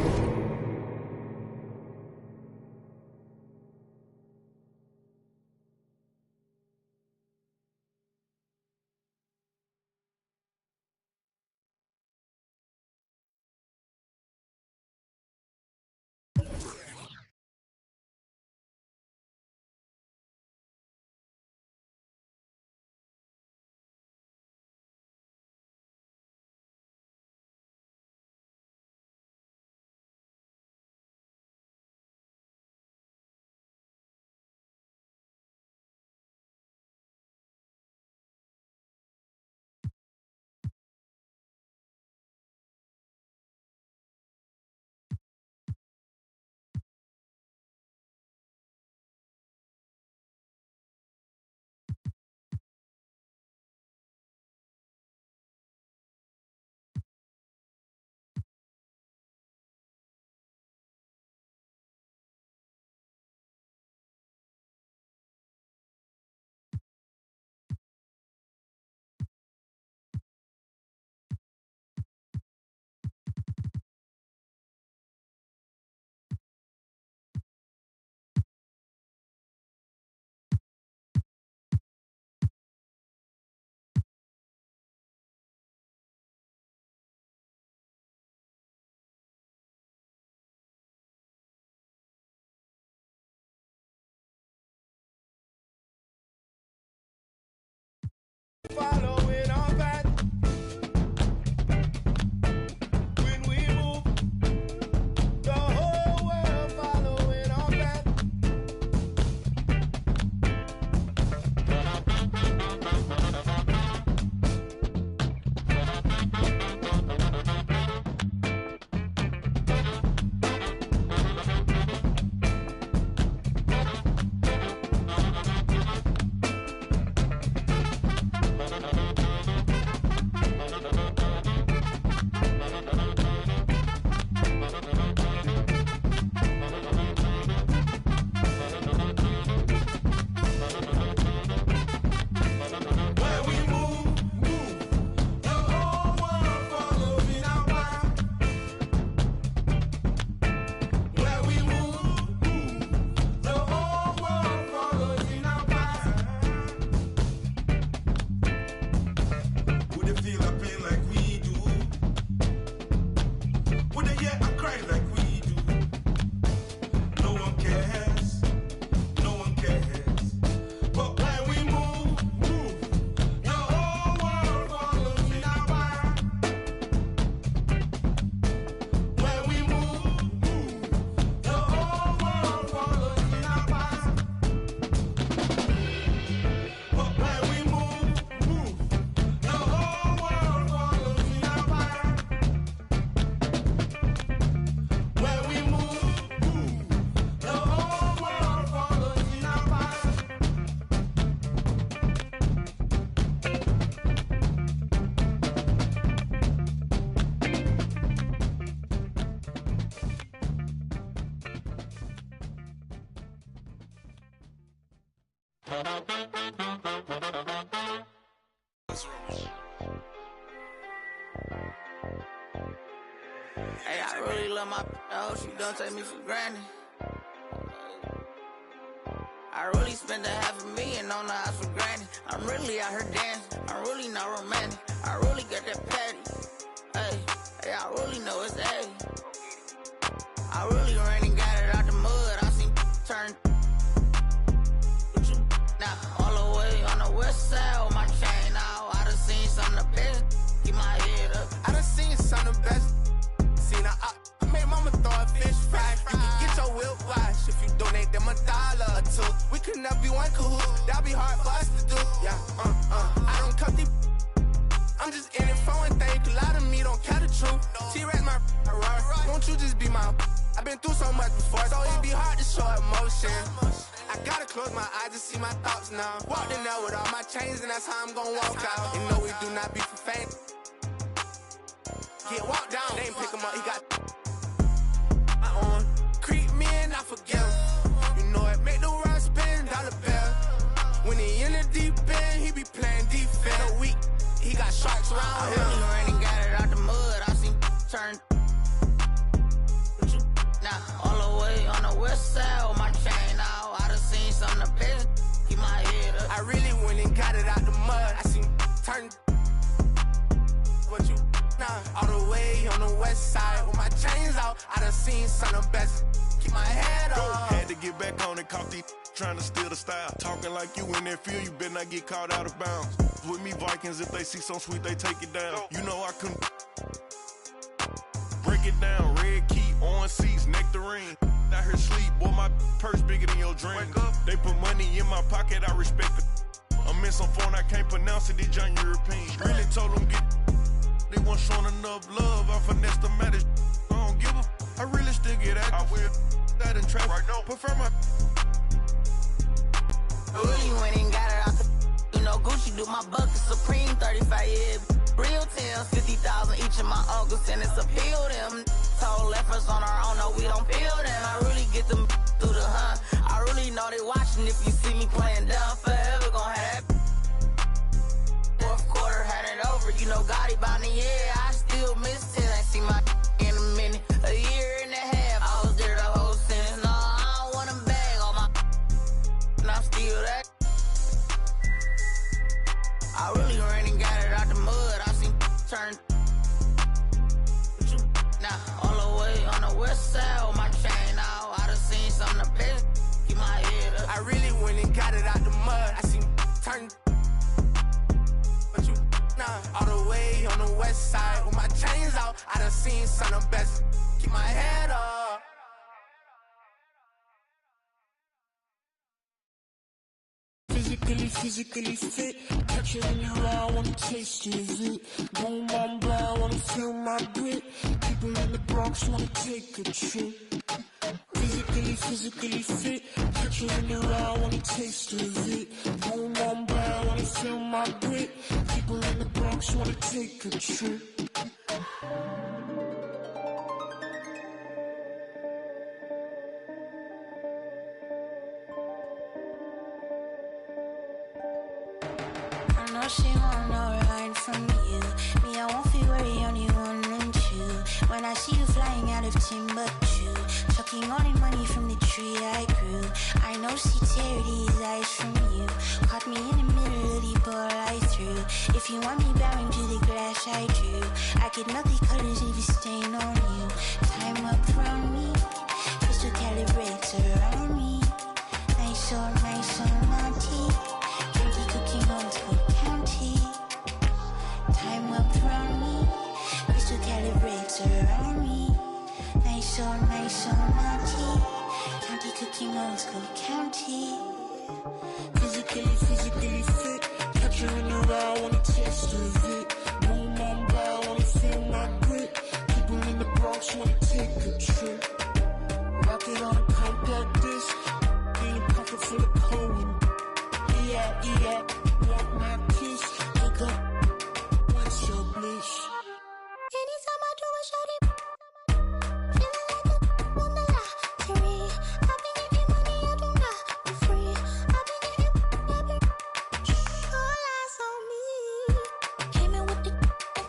Speaker 10: Would they feel our pain like we do? Would they hear our cry like we do? No one cares. No one cares. But when we move, the whole world follows in our back. When we move, the whole world follows in our back. But when we move, the whole world follows in our back. When we move, the whole world follows in our back.
Speaker 1: Hey, I really love my house. She don't take me for granted. I really spent $500,000 on the house for granted. I'm really out here dancing. I'm really not romantic. I really got that patty. Hey, I really know it's A. I really ran and got it out the mud. I seen turn. Now all the way on the west side with my chain out. I done seen some of the best. Keep my head up.
Speaker 10: I done seen some of the best. Seen I made mama throw a fish fry. You can get your whip wash if you donate them $1 or two. We could never be one cahoot. That'll be hard for us to do. Yeah, I don't cut these. I'm just in it for one thing. A lot of me don't care the truth. T-Rex my right. Won't you just be my? I've been through so much before, so it'd be hard to show emotion. I gotta close my eyes to see my thoughts now. Walked in there with all my chains, and that's how I'm gonna walk out. And no, we do not be for fame. Get walked down, they ain't pick him up, he got my own. Creep me and I forgive him. You know it, make the world spin, dollar bill. When he in the deep end, he be playing defense. A week, he got sharks around him. I really ran and got it out the mud, I seen turn. Now, all the way on the west side with my chain out. I done seen some of the best, keep my head up. I really went and got it out the mud, I seen turn. What you now? All the way on the west side with my chains out. I done seen some of the best. Keep my head up.
Speaker 11: Had to get back on it, caught these trying to steal the style. Talking like you in that field, you better not get caught out of bounds. With me Vikings, if they see some sweet, they take it down. You know I couldn't break it down. Red key, orange seats, nectarine. Out here sleep, boy, my purse bigger than your dream. They put money in my pocket, I respect it. I'm in some phone, I can't pronounce it, they John European. Really told them get. They weren't showing enough love, I finessed them at it. I don't give a. I really still get active. I will that in traffic. Right now. Prefer my.
Speaker 1: I really went and got it out the. You know, Gucci do my bucket Supreme 35 years. Real Tim's 50,000 each of my uncles, and it's appeal them. Told efforts on our own, no, we don't feel them. I really get them through the hunt. I really know they watching if you see me playing down forever, gon' have. Fourth quarter had it over, you know, Gotti by the year. I still miss it. I see my in a minute, a year and a half. I was there the whole sentence. No, I don't want them bag on my. And I'm still that. I really ran and got it out the mud. I seen turn. Now all the way on the west side with my chain out. I done seen some of the best. Keep my head up. I really went and got it out the mud. I seen turn. All the way on the west side with my chains out. I done seen some of the best. Keep my head up.
Speaker 12: Physically fit. Catch it in your eye, wanna taste of it. Boom, boom, blah, wanna feel my grit. People in the Bronx wanna take a trip. Physically fit. Catch it in your eye, wanna taste of it. Boom, boom, blah, wanna feel my grit. People in the Bronx wanna take a trip.
Speaker 13: I know she want no ride from you. Me, I won't feel worry, only one and two. When I see you flying out of Timbuktu, chucking all the money from the tree I grew. I know she tear these eyes from you. Caught me in the middle of the ball I threw. If you want me bowing to the beside you. I get nothing colors if you stain on you. Time up from me, crystal calibrates around me. Nice on naughty. County cooking on Cook County. Time up from me, crystal calibrates around me. Nice on naughty. County cooking on Cook County.
Speaker 12: Physically fit. Catch you in the ride, wanna taste of it. Boom on brow, wanna feel my grit. People in the Bronx wanna take a trip. Rock it on a compact disc. In a pocket full of cold. Yeah. Want my kiss? Pick up. What's your bliss?
Speaker 13: Anytime I do a shawty, feeling like a wonderland. I've been getting money, I do not be free. I've been all eyes on me. Came in with the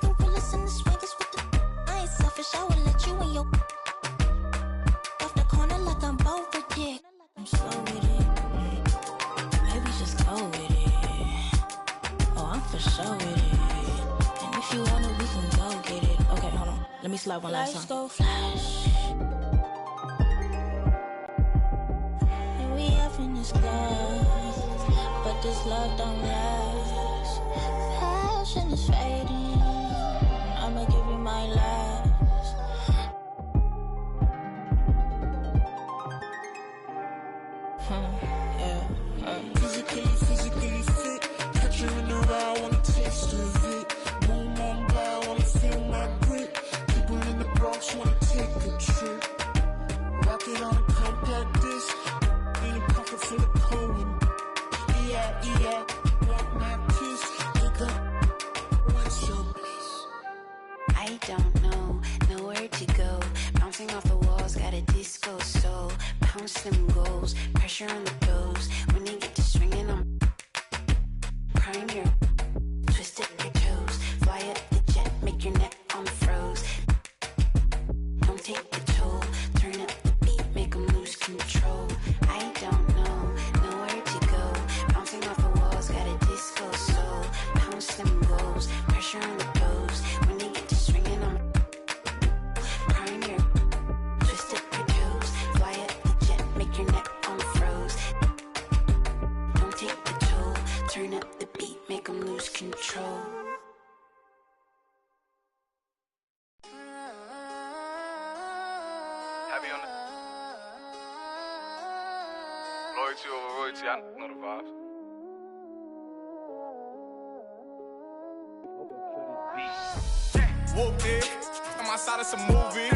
Speaker 13: gorillas and the swingers with the. I ain't selfish, I will let you in your. Off the corner like I'm both with it. I'm slow with it. Maybe just go with it. Oh, I'm for sure with it. And if you want it, we can go get it. Okay, hold on. Let me slide one last time. Lights go flash. And we up in this glass. But this love don't last. Passion is fading. I'ma give you my last.
Speaker 12: Physically fit. Catch you in the ride, wanna taste of it. Boom on brow, wanna feel my grit. People in the Bronx wanna take a trip. Rock it on a compact disc. In a pocket full of cold. Yeah. Want my kiss? Pick up. What's your bliss?
Speaker 13: I don't know, nowhere to go. Bouncing off the walls, got a disco soul. Pounce them goals, pressure on the toes. When they get to swinging, I'm prime your twist up your toes. Fly up the jet, make your neck on froze. Don't take the toll, turn up the beat, make them lose control. I don't know, nowhere to go. Bouncing off the walls, got a disco soul. Pounce them goals, pressure on the toes. When they get to swinging, I'm prime your twist up your toes. Fly up the jet, make your neck on froze. Don't take the toll, turn up the beat, make them lose control.
Speaker 11: Heavy on it. Loyalty over royalty, I know the vibes. Whooped it, I'm outside of some movie.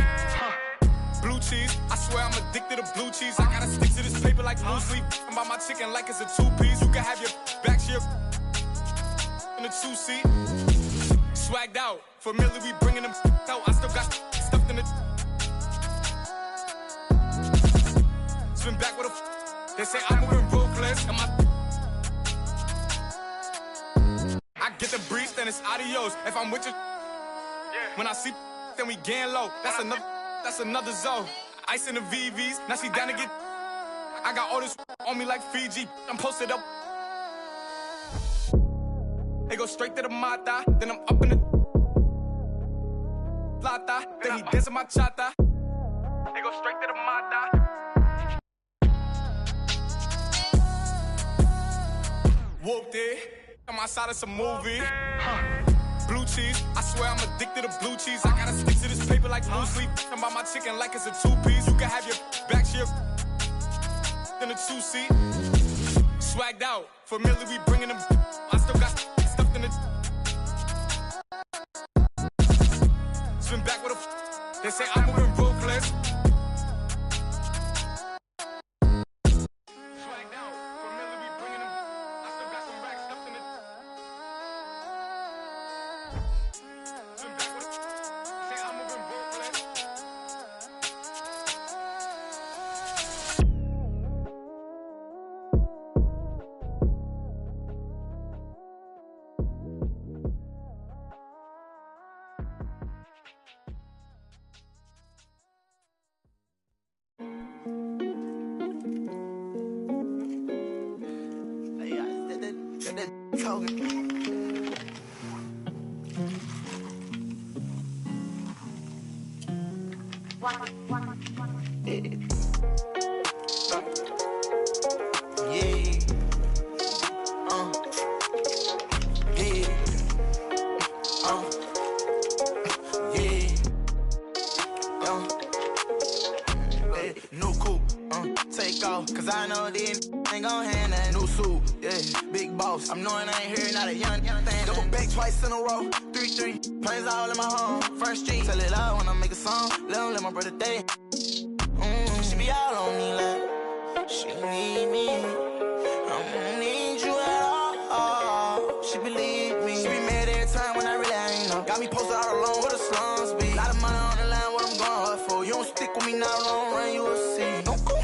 Speaker 11: Blue cheese, I swear I'm addicted to blue cheese. I gotta stick to this paper like blue sleep. I'm about my chicken like it's a two-piece. You can have your back to your in a two-seat. Swagged out, familiar, we bringing them out. I still got stuffed in the. Spin back with a. They say I'm moving ruthless. I get the breeze, then it's adios. If I'm with you, when I see, then we gang low. That's another zone. Ice in the VVs, now she down to get. I got all this on me like Fiji. I'm posted up. They go straight to the mata, then I'm up in the plata. Then he dancing my chata. They go straight to the mata. Whooped it. I'm outside of some movie. Blue cheese, I swear I'm addicted to blue cheese. I gotta stick to this paper like blue sleep. I'm about my chicken like it's a two-piece. You can have your back to your in a two-seat. Swagged out, familiar, we bringing them. I still got stuffed in the. Spin back with a. They say I'm moving ruthless.
Speaker 10: New coupe, take off, cause I know this ain't gon' hand that new suit, yeah, big boss. I'm knowing I ain't hearing not a young thing. Double back twice in a row, 3-3, planes all in my home, first street. Tell it loud when I make a song, let my brother day. She be all on me like, she need me, I don't need you at all. She believe me, she be mad every time when I really ain't know. Got me posted out alone where the slums be. Lot of money on the line, what I'm going hard for. You don't stick with me now, long run, you will see. Don't go,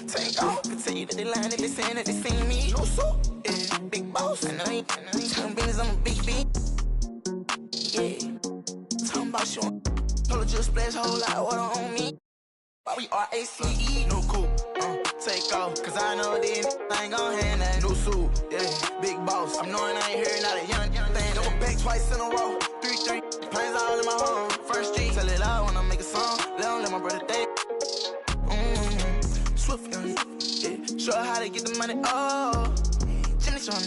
Speaker 10: take off. Can tell you that they lying, that they saying that they seen me. No suit, yeah, big boss. And I ain't turn business, I'm a big B. Yeah, talking about you. Told her just splash whole lot of water on me. Why we RACE, new coupe, take off, cause I know these ain't gon' hand that new suit, yeah, big boss. I'm knowing I ain't hearing not a young thing. Double back twice in a row, 3-3, planes all in my home, first street. Tell it loud when I make a song, let my brother day. Swift, yeah, show her how to get the money, oh, Jimmy Sean,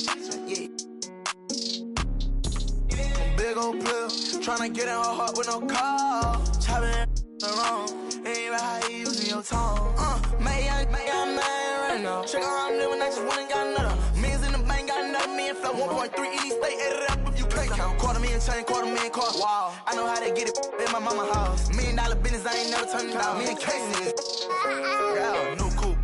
Speaker 10: yeah. Big old player, tryna get in her heart with no call, chopping around. Ain't right how you using your tongue. May I man right now. Check out I'm living, I just went and got another. Millions in the bank, got another million flow. 1.3 ED stay, add it up if you can't count. $250,000 chain, $250,000 car. Wow, I know how to get it in my mama house. $1 million business, I ain't never turned down. Me and Casey, yeah, new coupe.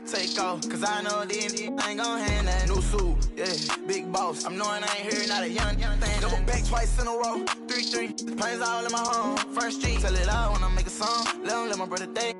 Speaker 10: Take off, cause I know these ain't gon' hand that new suit, yeah, big boss. I'm knowing I ain't hearing not a young thing. Double back twice in a row, 3-3, planes all in my home, first street. Tell it loud when I make a song, let my brother day.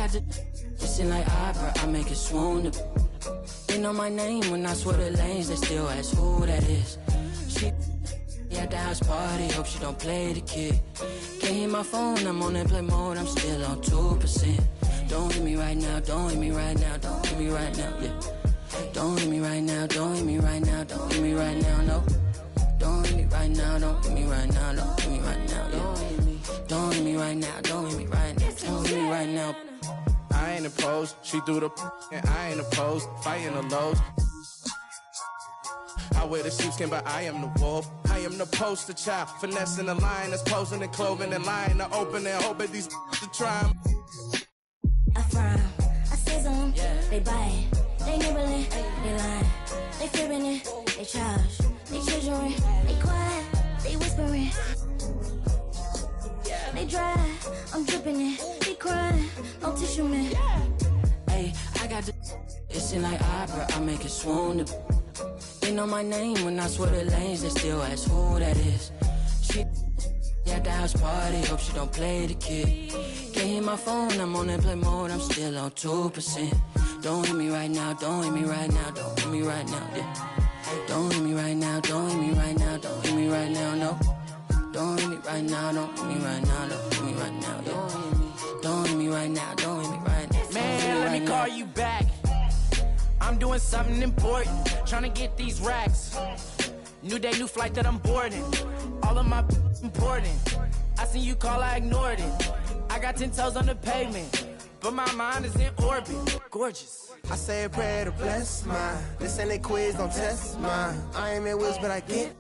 Speaker 1: got the listen like opera, I make it swoon. They know my name when I swear the lanes, they still ask who that is. She at the house party, hope she don't play the kid. Can't hear my phone, I'm on airplane mode, I'm still on 2%. Don't hit me right now, don't hit me right now, don't hit me right now, yeah. Don't hit me right now, don't hit me right now, don't hit me right now, no. Don't hit me right now, don't hit me right now, don't hit me right now, yeah. Don't hit me right now, don't hit me right now, don't hit me right now.
Speaker 10: I ain't opposed, she threw the and I ain't opposed, fighting the lows. I wear the sheepskin, but I am the wolf. I am the poster child, finessing the line that's posing and clothing and lying to open and hoping these to try.
Speaker 13: I frown, I sizzle, they bite, they nibbling, they lying, they fibbing it, they charge, they children, they quiet, they whispering, they dry, I'm dripping it, they crying, no tissue man.
Speaker 1: Hey, I got the listen like opera, I make it swoon. They know my name when I swear the lanes, they still ask who that is. She at the house party, hope she don't play the kid. Can't hear my phone, I'm on airplane mode, I'm still on 2%. Don't hit me right now, don't hit me right now, don't hit me right now, yeah. Don't hit me right now, don't hit me right now, don't hit me right now, no. Don't hit me right now, don't hit me right now, don't hit me right now, yeah. Don't hit me right now, don't hit me right now.
Speaker 14: Man, let me call you back. I'm doing something important, trying to get these racks. New day, new flight that I'm boarding. All of my important. I seen you call, I ignored it. I got 10 toes on the pavement, but my mind is in orbit. Gorgeous.
Speaker 10: I say a prayer to bless mine. This ain't a quiz, don't test mine. I ain't in whiz, but I get.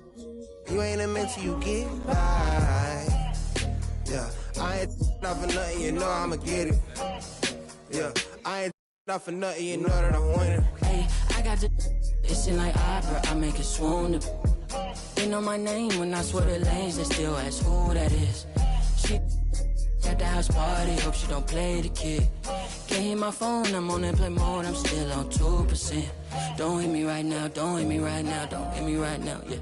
Speaker 10: You ain't a mentor, you get by. Yeah, I ain't not for nothing, you know I'ma get it. Yeah, I ain't not for nothing, you know that I'm winning.
Speaker 1: Hey, I got the listen like opera, I make it swoon. They know my name when I swear the lanes, they still ask who that is. She at the house party, hope she don't play the kid. Can't hear my phone, I'm on airplane mode, I'm still on 2%. Don't hit me right now, don't hit me right now, don't hit me right now, yeah.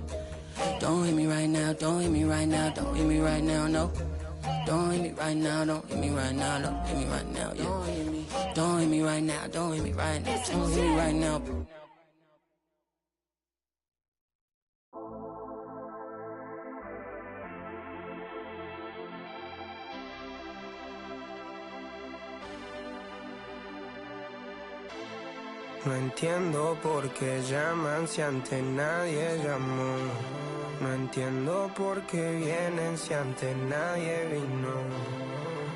Speaker 1: Don't hit me right now, don't hit me right now, don't hit me right now, no. Don't hit me right now, don't hit me right now, don't hit me right now, yeah. Don't hit me right now, don't hit me right now, don't hit me right now.
Speaker 15: No entiendo por qué llaman si antes nadie llamó. No entiendo por qué vienen si antes nadie vino.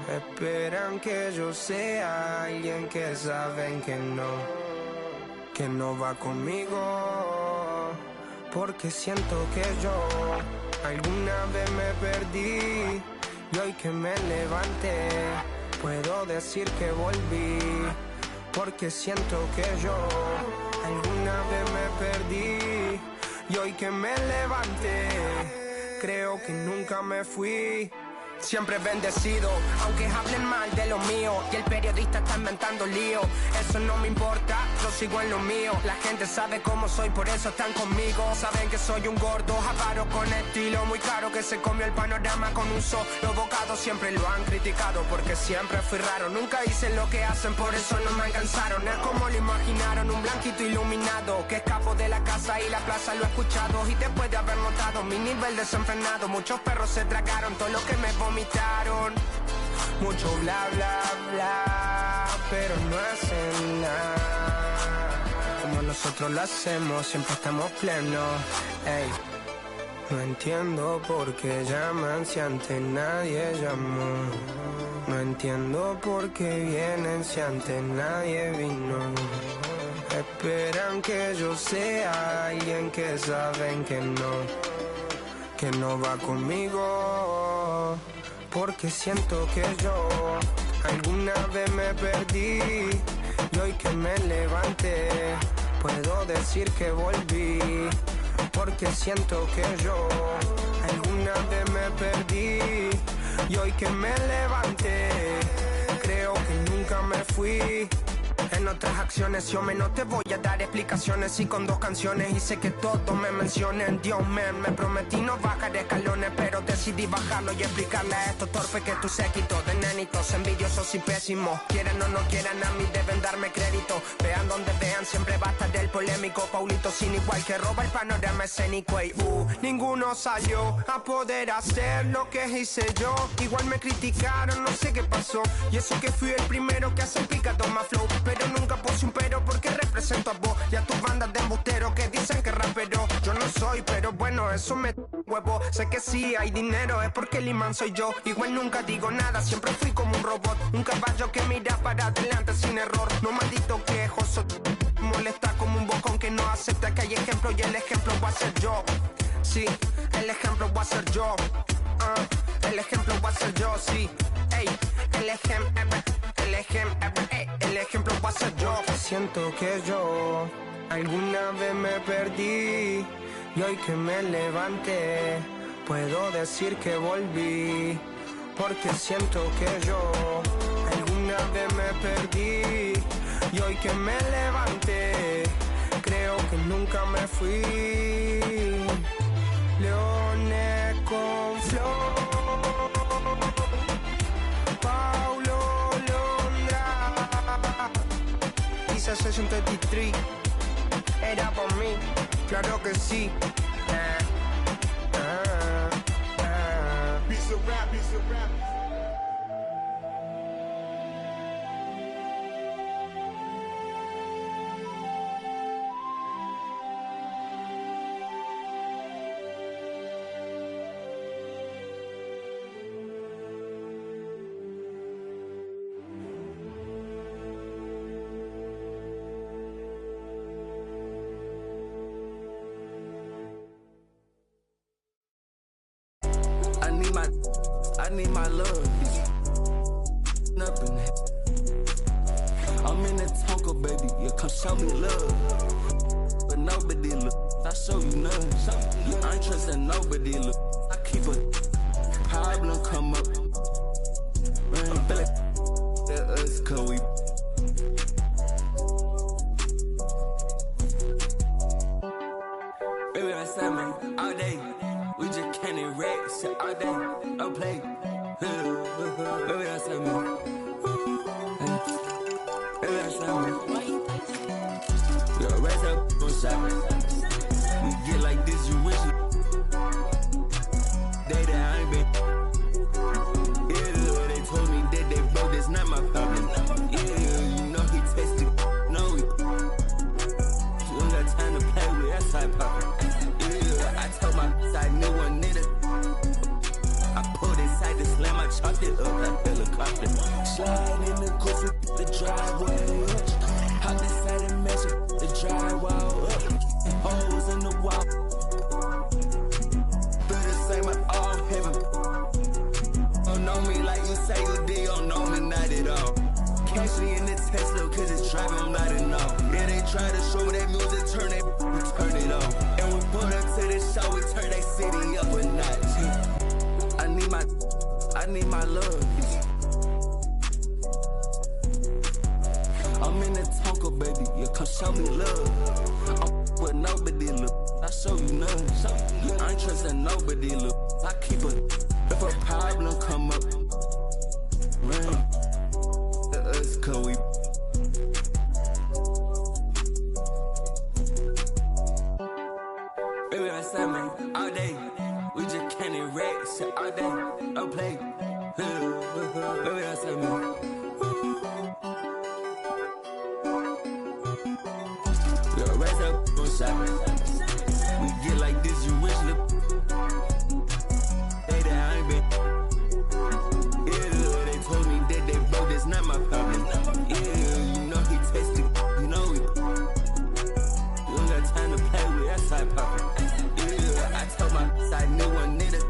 Speaker 15: Esperan que yo sea alguien que saben que no va conmigo. Porque siento que yo alguna vez me perdí y hoy que me levanté puedo decir que volví. Porque siento que yo alguna vez me perdí y hoy que me levanté creo que nunca me fui. Siempre bendecido, aunque hablen mal de lo mío y el periodista está inventando lío. Eso no me importa, yo sigo en lo mío. La gente sabe cómo soy, por eso están conmigo. Saben que soy un gordo, avaro con estilo muy caro, que se comió el panorama con un solo bocado. Siempre lo han criticado porque siempre fui raro. Nunca hice lo que hacen, por eso no me alcanzaron. Es como lo imaginaron, un blanquito iluminado que escapo de la casa y la plaza, lo he escuchado. Y después de haber notado mi nivel desenfrenado, muchos perros se tragaron todo lo que me vomitaron. Mucho bla bla bla, pero no hacen nada como nosotros lo hacemos, siempre estamos plenos. Ey. No entiendo por qué llaman si antes nadie llamó. No entiendo por qué vienen si antes nadie vino. Esperan que yo sea alguien que saben que no va conmigo. Porque siento que yo alguna vez me perdí y hoy que me levanté puedo decir que volví. Porque siento que yo alguna vez me perdí y hoy que me levanté creo que nunca me fui. en otras acciones. Yo menos te voy a dar explicaciones. Y con 2 canciones hice que todos me mencionen. Dios man, me prometí no bajar escalones, pero decidí bajarlo y explicarle a estos torpes que tu séquito de nenitos envidiosos y pésimos. Quieran o no quieran, a mí deben darme crédito. Vean donde vean, siempre va a estar el polémico Paulito sin igual que roba el panorama escénico. Y ninguno salió a poder hacer lo que hice yo. Igual me criticaron, no sé qué pasó. Y eso que fui el primero que hace picado más flow. Pero nunca puse un pero porque represento a vos y a tus bandas de embusteros que dicen que rapero yo no soy, pero bueno, eso me huevo. Sé que sí hay dinero, es porque el imán soy yo. Igual nunca digo nada, siempre fui como un robot. Un caballo que mira para adelante sin error. No maldito quejoso, molesta como un bocón que no acepta que hay ejemplo y el ejemplo va a ser yo. Sí, el ejemplo va a ser yo. El ejemplo va a ser yo, sí. Ey, el ejemplo va a ser yo. Siento que yo alguna vez me perdí y hoy que me levanté puedo decir que volví. Porque siento que yo alguna vez me perdí y hoy que me levanté creo que nunca me fui. Leones con flor, Paulo Londra, Isa 63, era por mí, claro que sí.
Speaker 6: Piece of rap, piece of rap.
Speaker 10: I need my love. Up in it. I'm in the Tonka, baby. You come show me love. But nobody look. I show you none. I ain't trusting nobody look. I keep a problem come up. Man, back. That us, cause we. Baby, that's that, man. All day. We just can't erect shit all day. No play. Baby, that's that, man. Baby, that's that, man. Yo, raise up on shot. We get like this, you wish it. Day that I ain't been. Yeah, they told me that they broke, that's not my problem. Yeah, you know he tasted. No, we. You ain't got time to play with that side poppin'. I told my side new one nigga. I pulled inside the slam, I chopped it up like helicopter. Slide in the coupe, the driveway up. Hop inside and measure the drywall up. Holes in the wall. Better say my all heaven. Don't know me like you say you did, don't know me not at all. Catch me in the Tesla, cause it's driving, I'm not enough. Yeah, they try to show that music, turn it, we turn it on. And we put up to the show, we turn that city up a notch. I need my love. I'm in the Tonka, baby, you come show me love. I'm with nobody look, I show you none. I ain't trusting nobody look, I keep a, if a problem come up, man, to us, cause we. Baby, that's that, man, all day. We just can't erect shit all day. No play. Baby, that's that, man. Yo, raise up on shot. We get like this, you wish look. Day that I ain't been. Yeah, they told me that they broke, that's not my problem. Yeah, you know he tasted. You know we. You ain't got time to play with that side poppin'. I told my side new one nigga.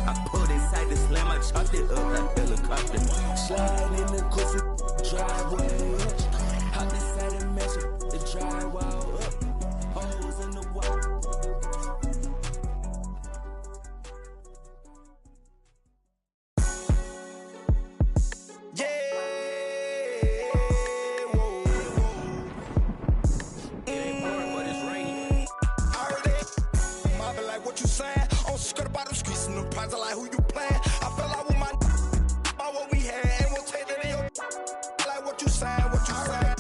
Speaker 10: I pulled inside the slam, I chopped it up like helicopter. Slide in the coupe, driveway up. Hop inside and measure the drywall up. Holes in the wall. Yeah, what you saying? On skirt about them streets and them prides, like who you playing? I fell out with my about what we had, and we'll take that in your like what you saying, what you saying?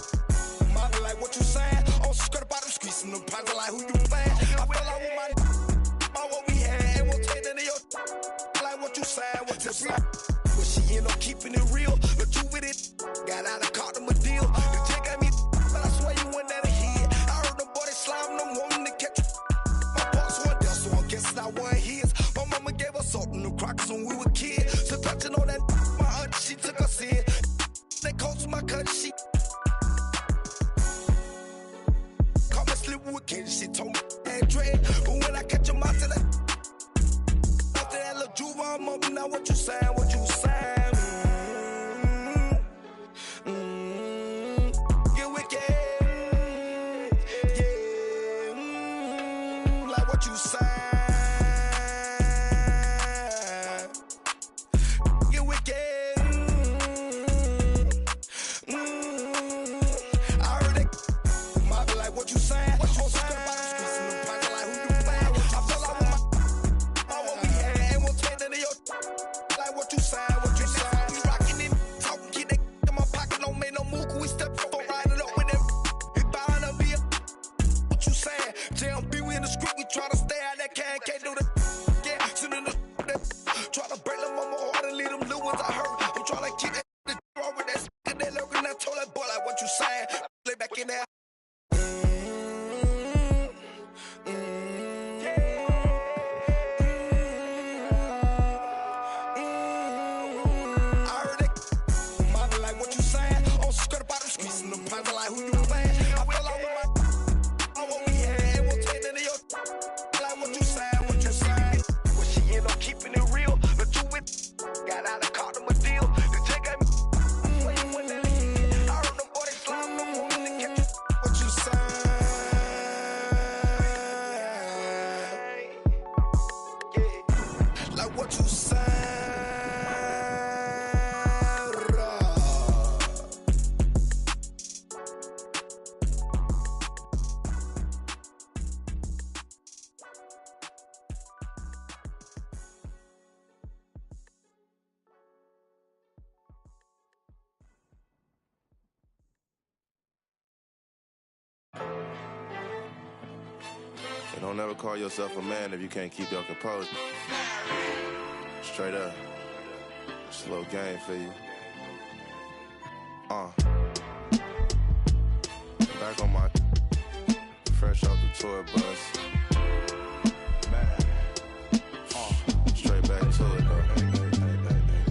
Speaker 10: Mommy, like what you saying? On skirt about them streets and them prides, like who you playing? I fell out with my about what we had, and we'll take that in your like what you saying, what you saying? But she end up keeping it real, but you with it. Got out of caught them a deal. The chick got me, but I swear you went down the head. I heard the boy they slime them wanting to catch. My boss one there, so I guess I wasn't his. My mama gave us salt in the crackers when we were kids. So touching on that, my aunt, she took us in. They coached my cut, she caught me sleeping with kids. She told me that dread. But when I catch him out to that, after that little juve, I'm up. Now what you saying? What you saying? Get wicked. Yeah. Like what you saying? Get wicked. I heard it. Might be like what you saying? What you saying? About them streets and them prices, like who you playing? I fell out with my what we had, and we'll take that to your like what you saying? What you saying? We rockin' it, talkin', get that in my pocket, don't make no move. We step up, riding up with them. We buying up here. What you saying? JMB, we in the street, we try to stay out that can't do that. Yeah, sitting in the try to break them on my heart and leave them little ones I hurt. I'm trying to keep that wrong with that and that look, and I told that boy like what you saying? Lay back in there. Like who you playing? I fell out with my what we had, and we'll take that to your like what you saying, what you saying? Well, she end up keeping it real, but you with got out of caught them a deal. The chick got me when you went down the head. I heard them boy they slime them wanting to catch you. What you saying? Yeah, like what you saying?
Speaker 16: And don't ever call yourself a man if you can't keep your composure. Straight up. Just a little game for you. Back on my fresh off the tour bus. Straight back to it though.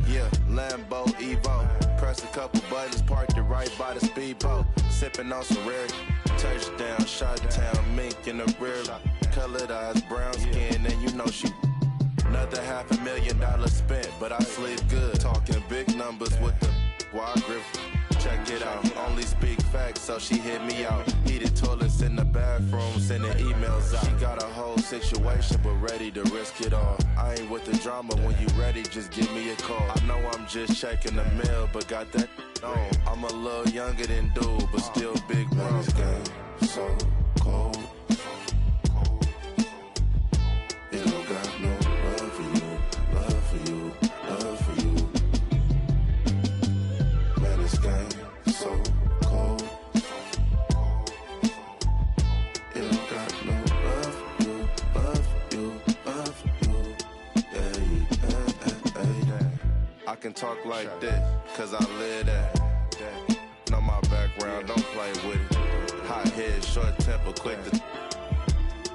Speaker 16: Yeah, Lambo Evo. Press a couple buttons, parked it right by the speedboat. Sipping on some rare. Touchdown, shot town, mink in the rear. Colored eyes, brown skin, and you know she. Another $500,000 spent, but I sleep good. Talking big numbers with the wide grip. Check it out, only speak facts, so she hit me out. Heated toilets in the bathroom, sending emails out. She got a whole situation, but ready to risk it all. I ain't with the drama, when you ready, just give me a call. I know I'm just checking the mail, but got that on. I'm a little younger than dude, but still big bro. This game so cold. It don't got no love for you, love for you, love for you. Man, this game so cold. It don't got no love for you, love for you, love for you. I can talk like this, cause I live that. Know my background, don't play with it. Hot head, short temper, quick to.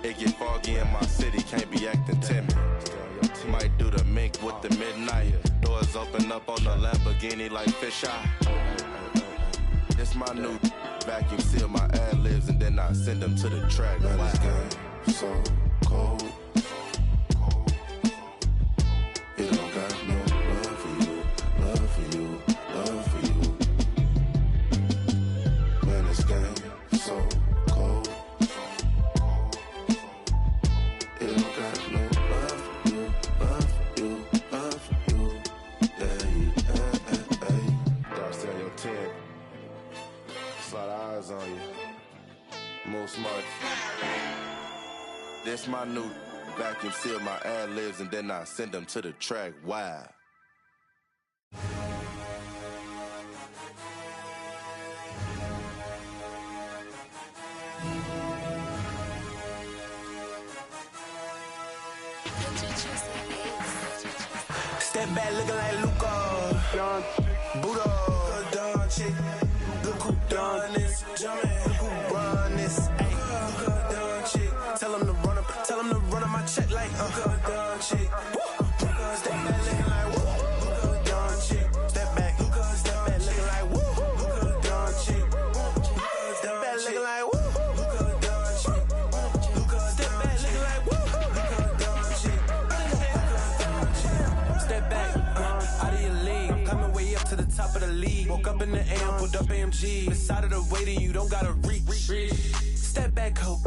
Speaker 16: It get foggy in my city, can't be acting timid. Might do the mink with the midnight. Doors open up on the Lamborghini like fish eye. It's my new vacuum, seal my ad-libs, and then I send them to the track. Now this game so cold. It don't got no love for you, love for you, love for you. Man, this game so cold. It don't got no love for you, love for you, love for you. Gotta stay on your 10. It's a lot of eyes on you. Move smart. This my new vacuum seal my ad-libs and then I send them to the track. Wow.
Speaker 10: Step back looking like Luca. Buddha. Don chick. Look who done this. Jumpin'. Look who run this. Ayy. Don chick. Tell him to run up my check like Don chick. Step back looking like woo. Don chick. Step back looking like woo. Don chick. Step back looking like woo. Don chick. Step back looking like woo. Don chick. Step back, out of your league. Coming way up to the top of the league. Woke up in the AM, pulled up AMG. Inside of the waiting, you don't gotta reach. Step back, hope.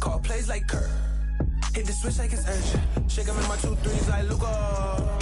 Speaker 10: Call plays like Kurt. Hit the switch like it's urgent. Shake 'em in my 2-3s like Luca.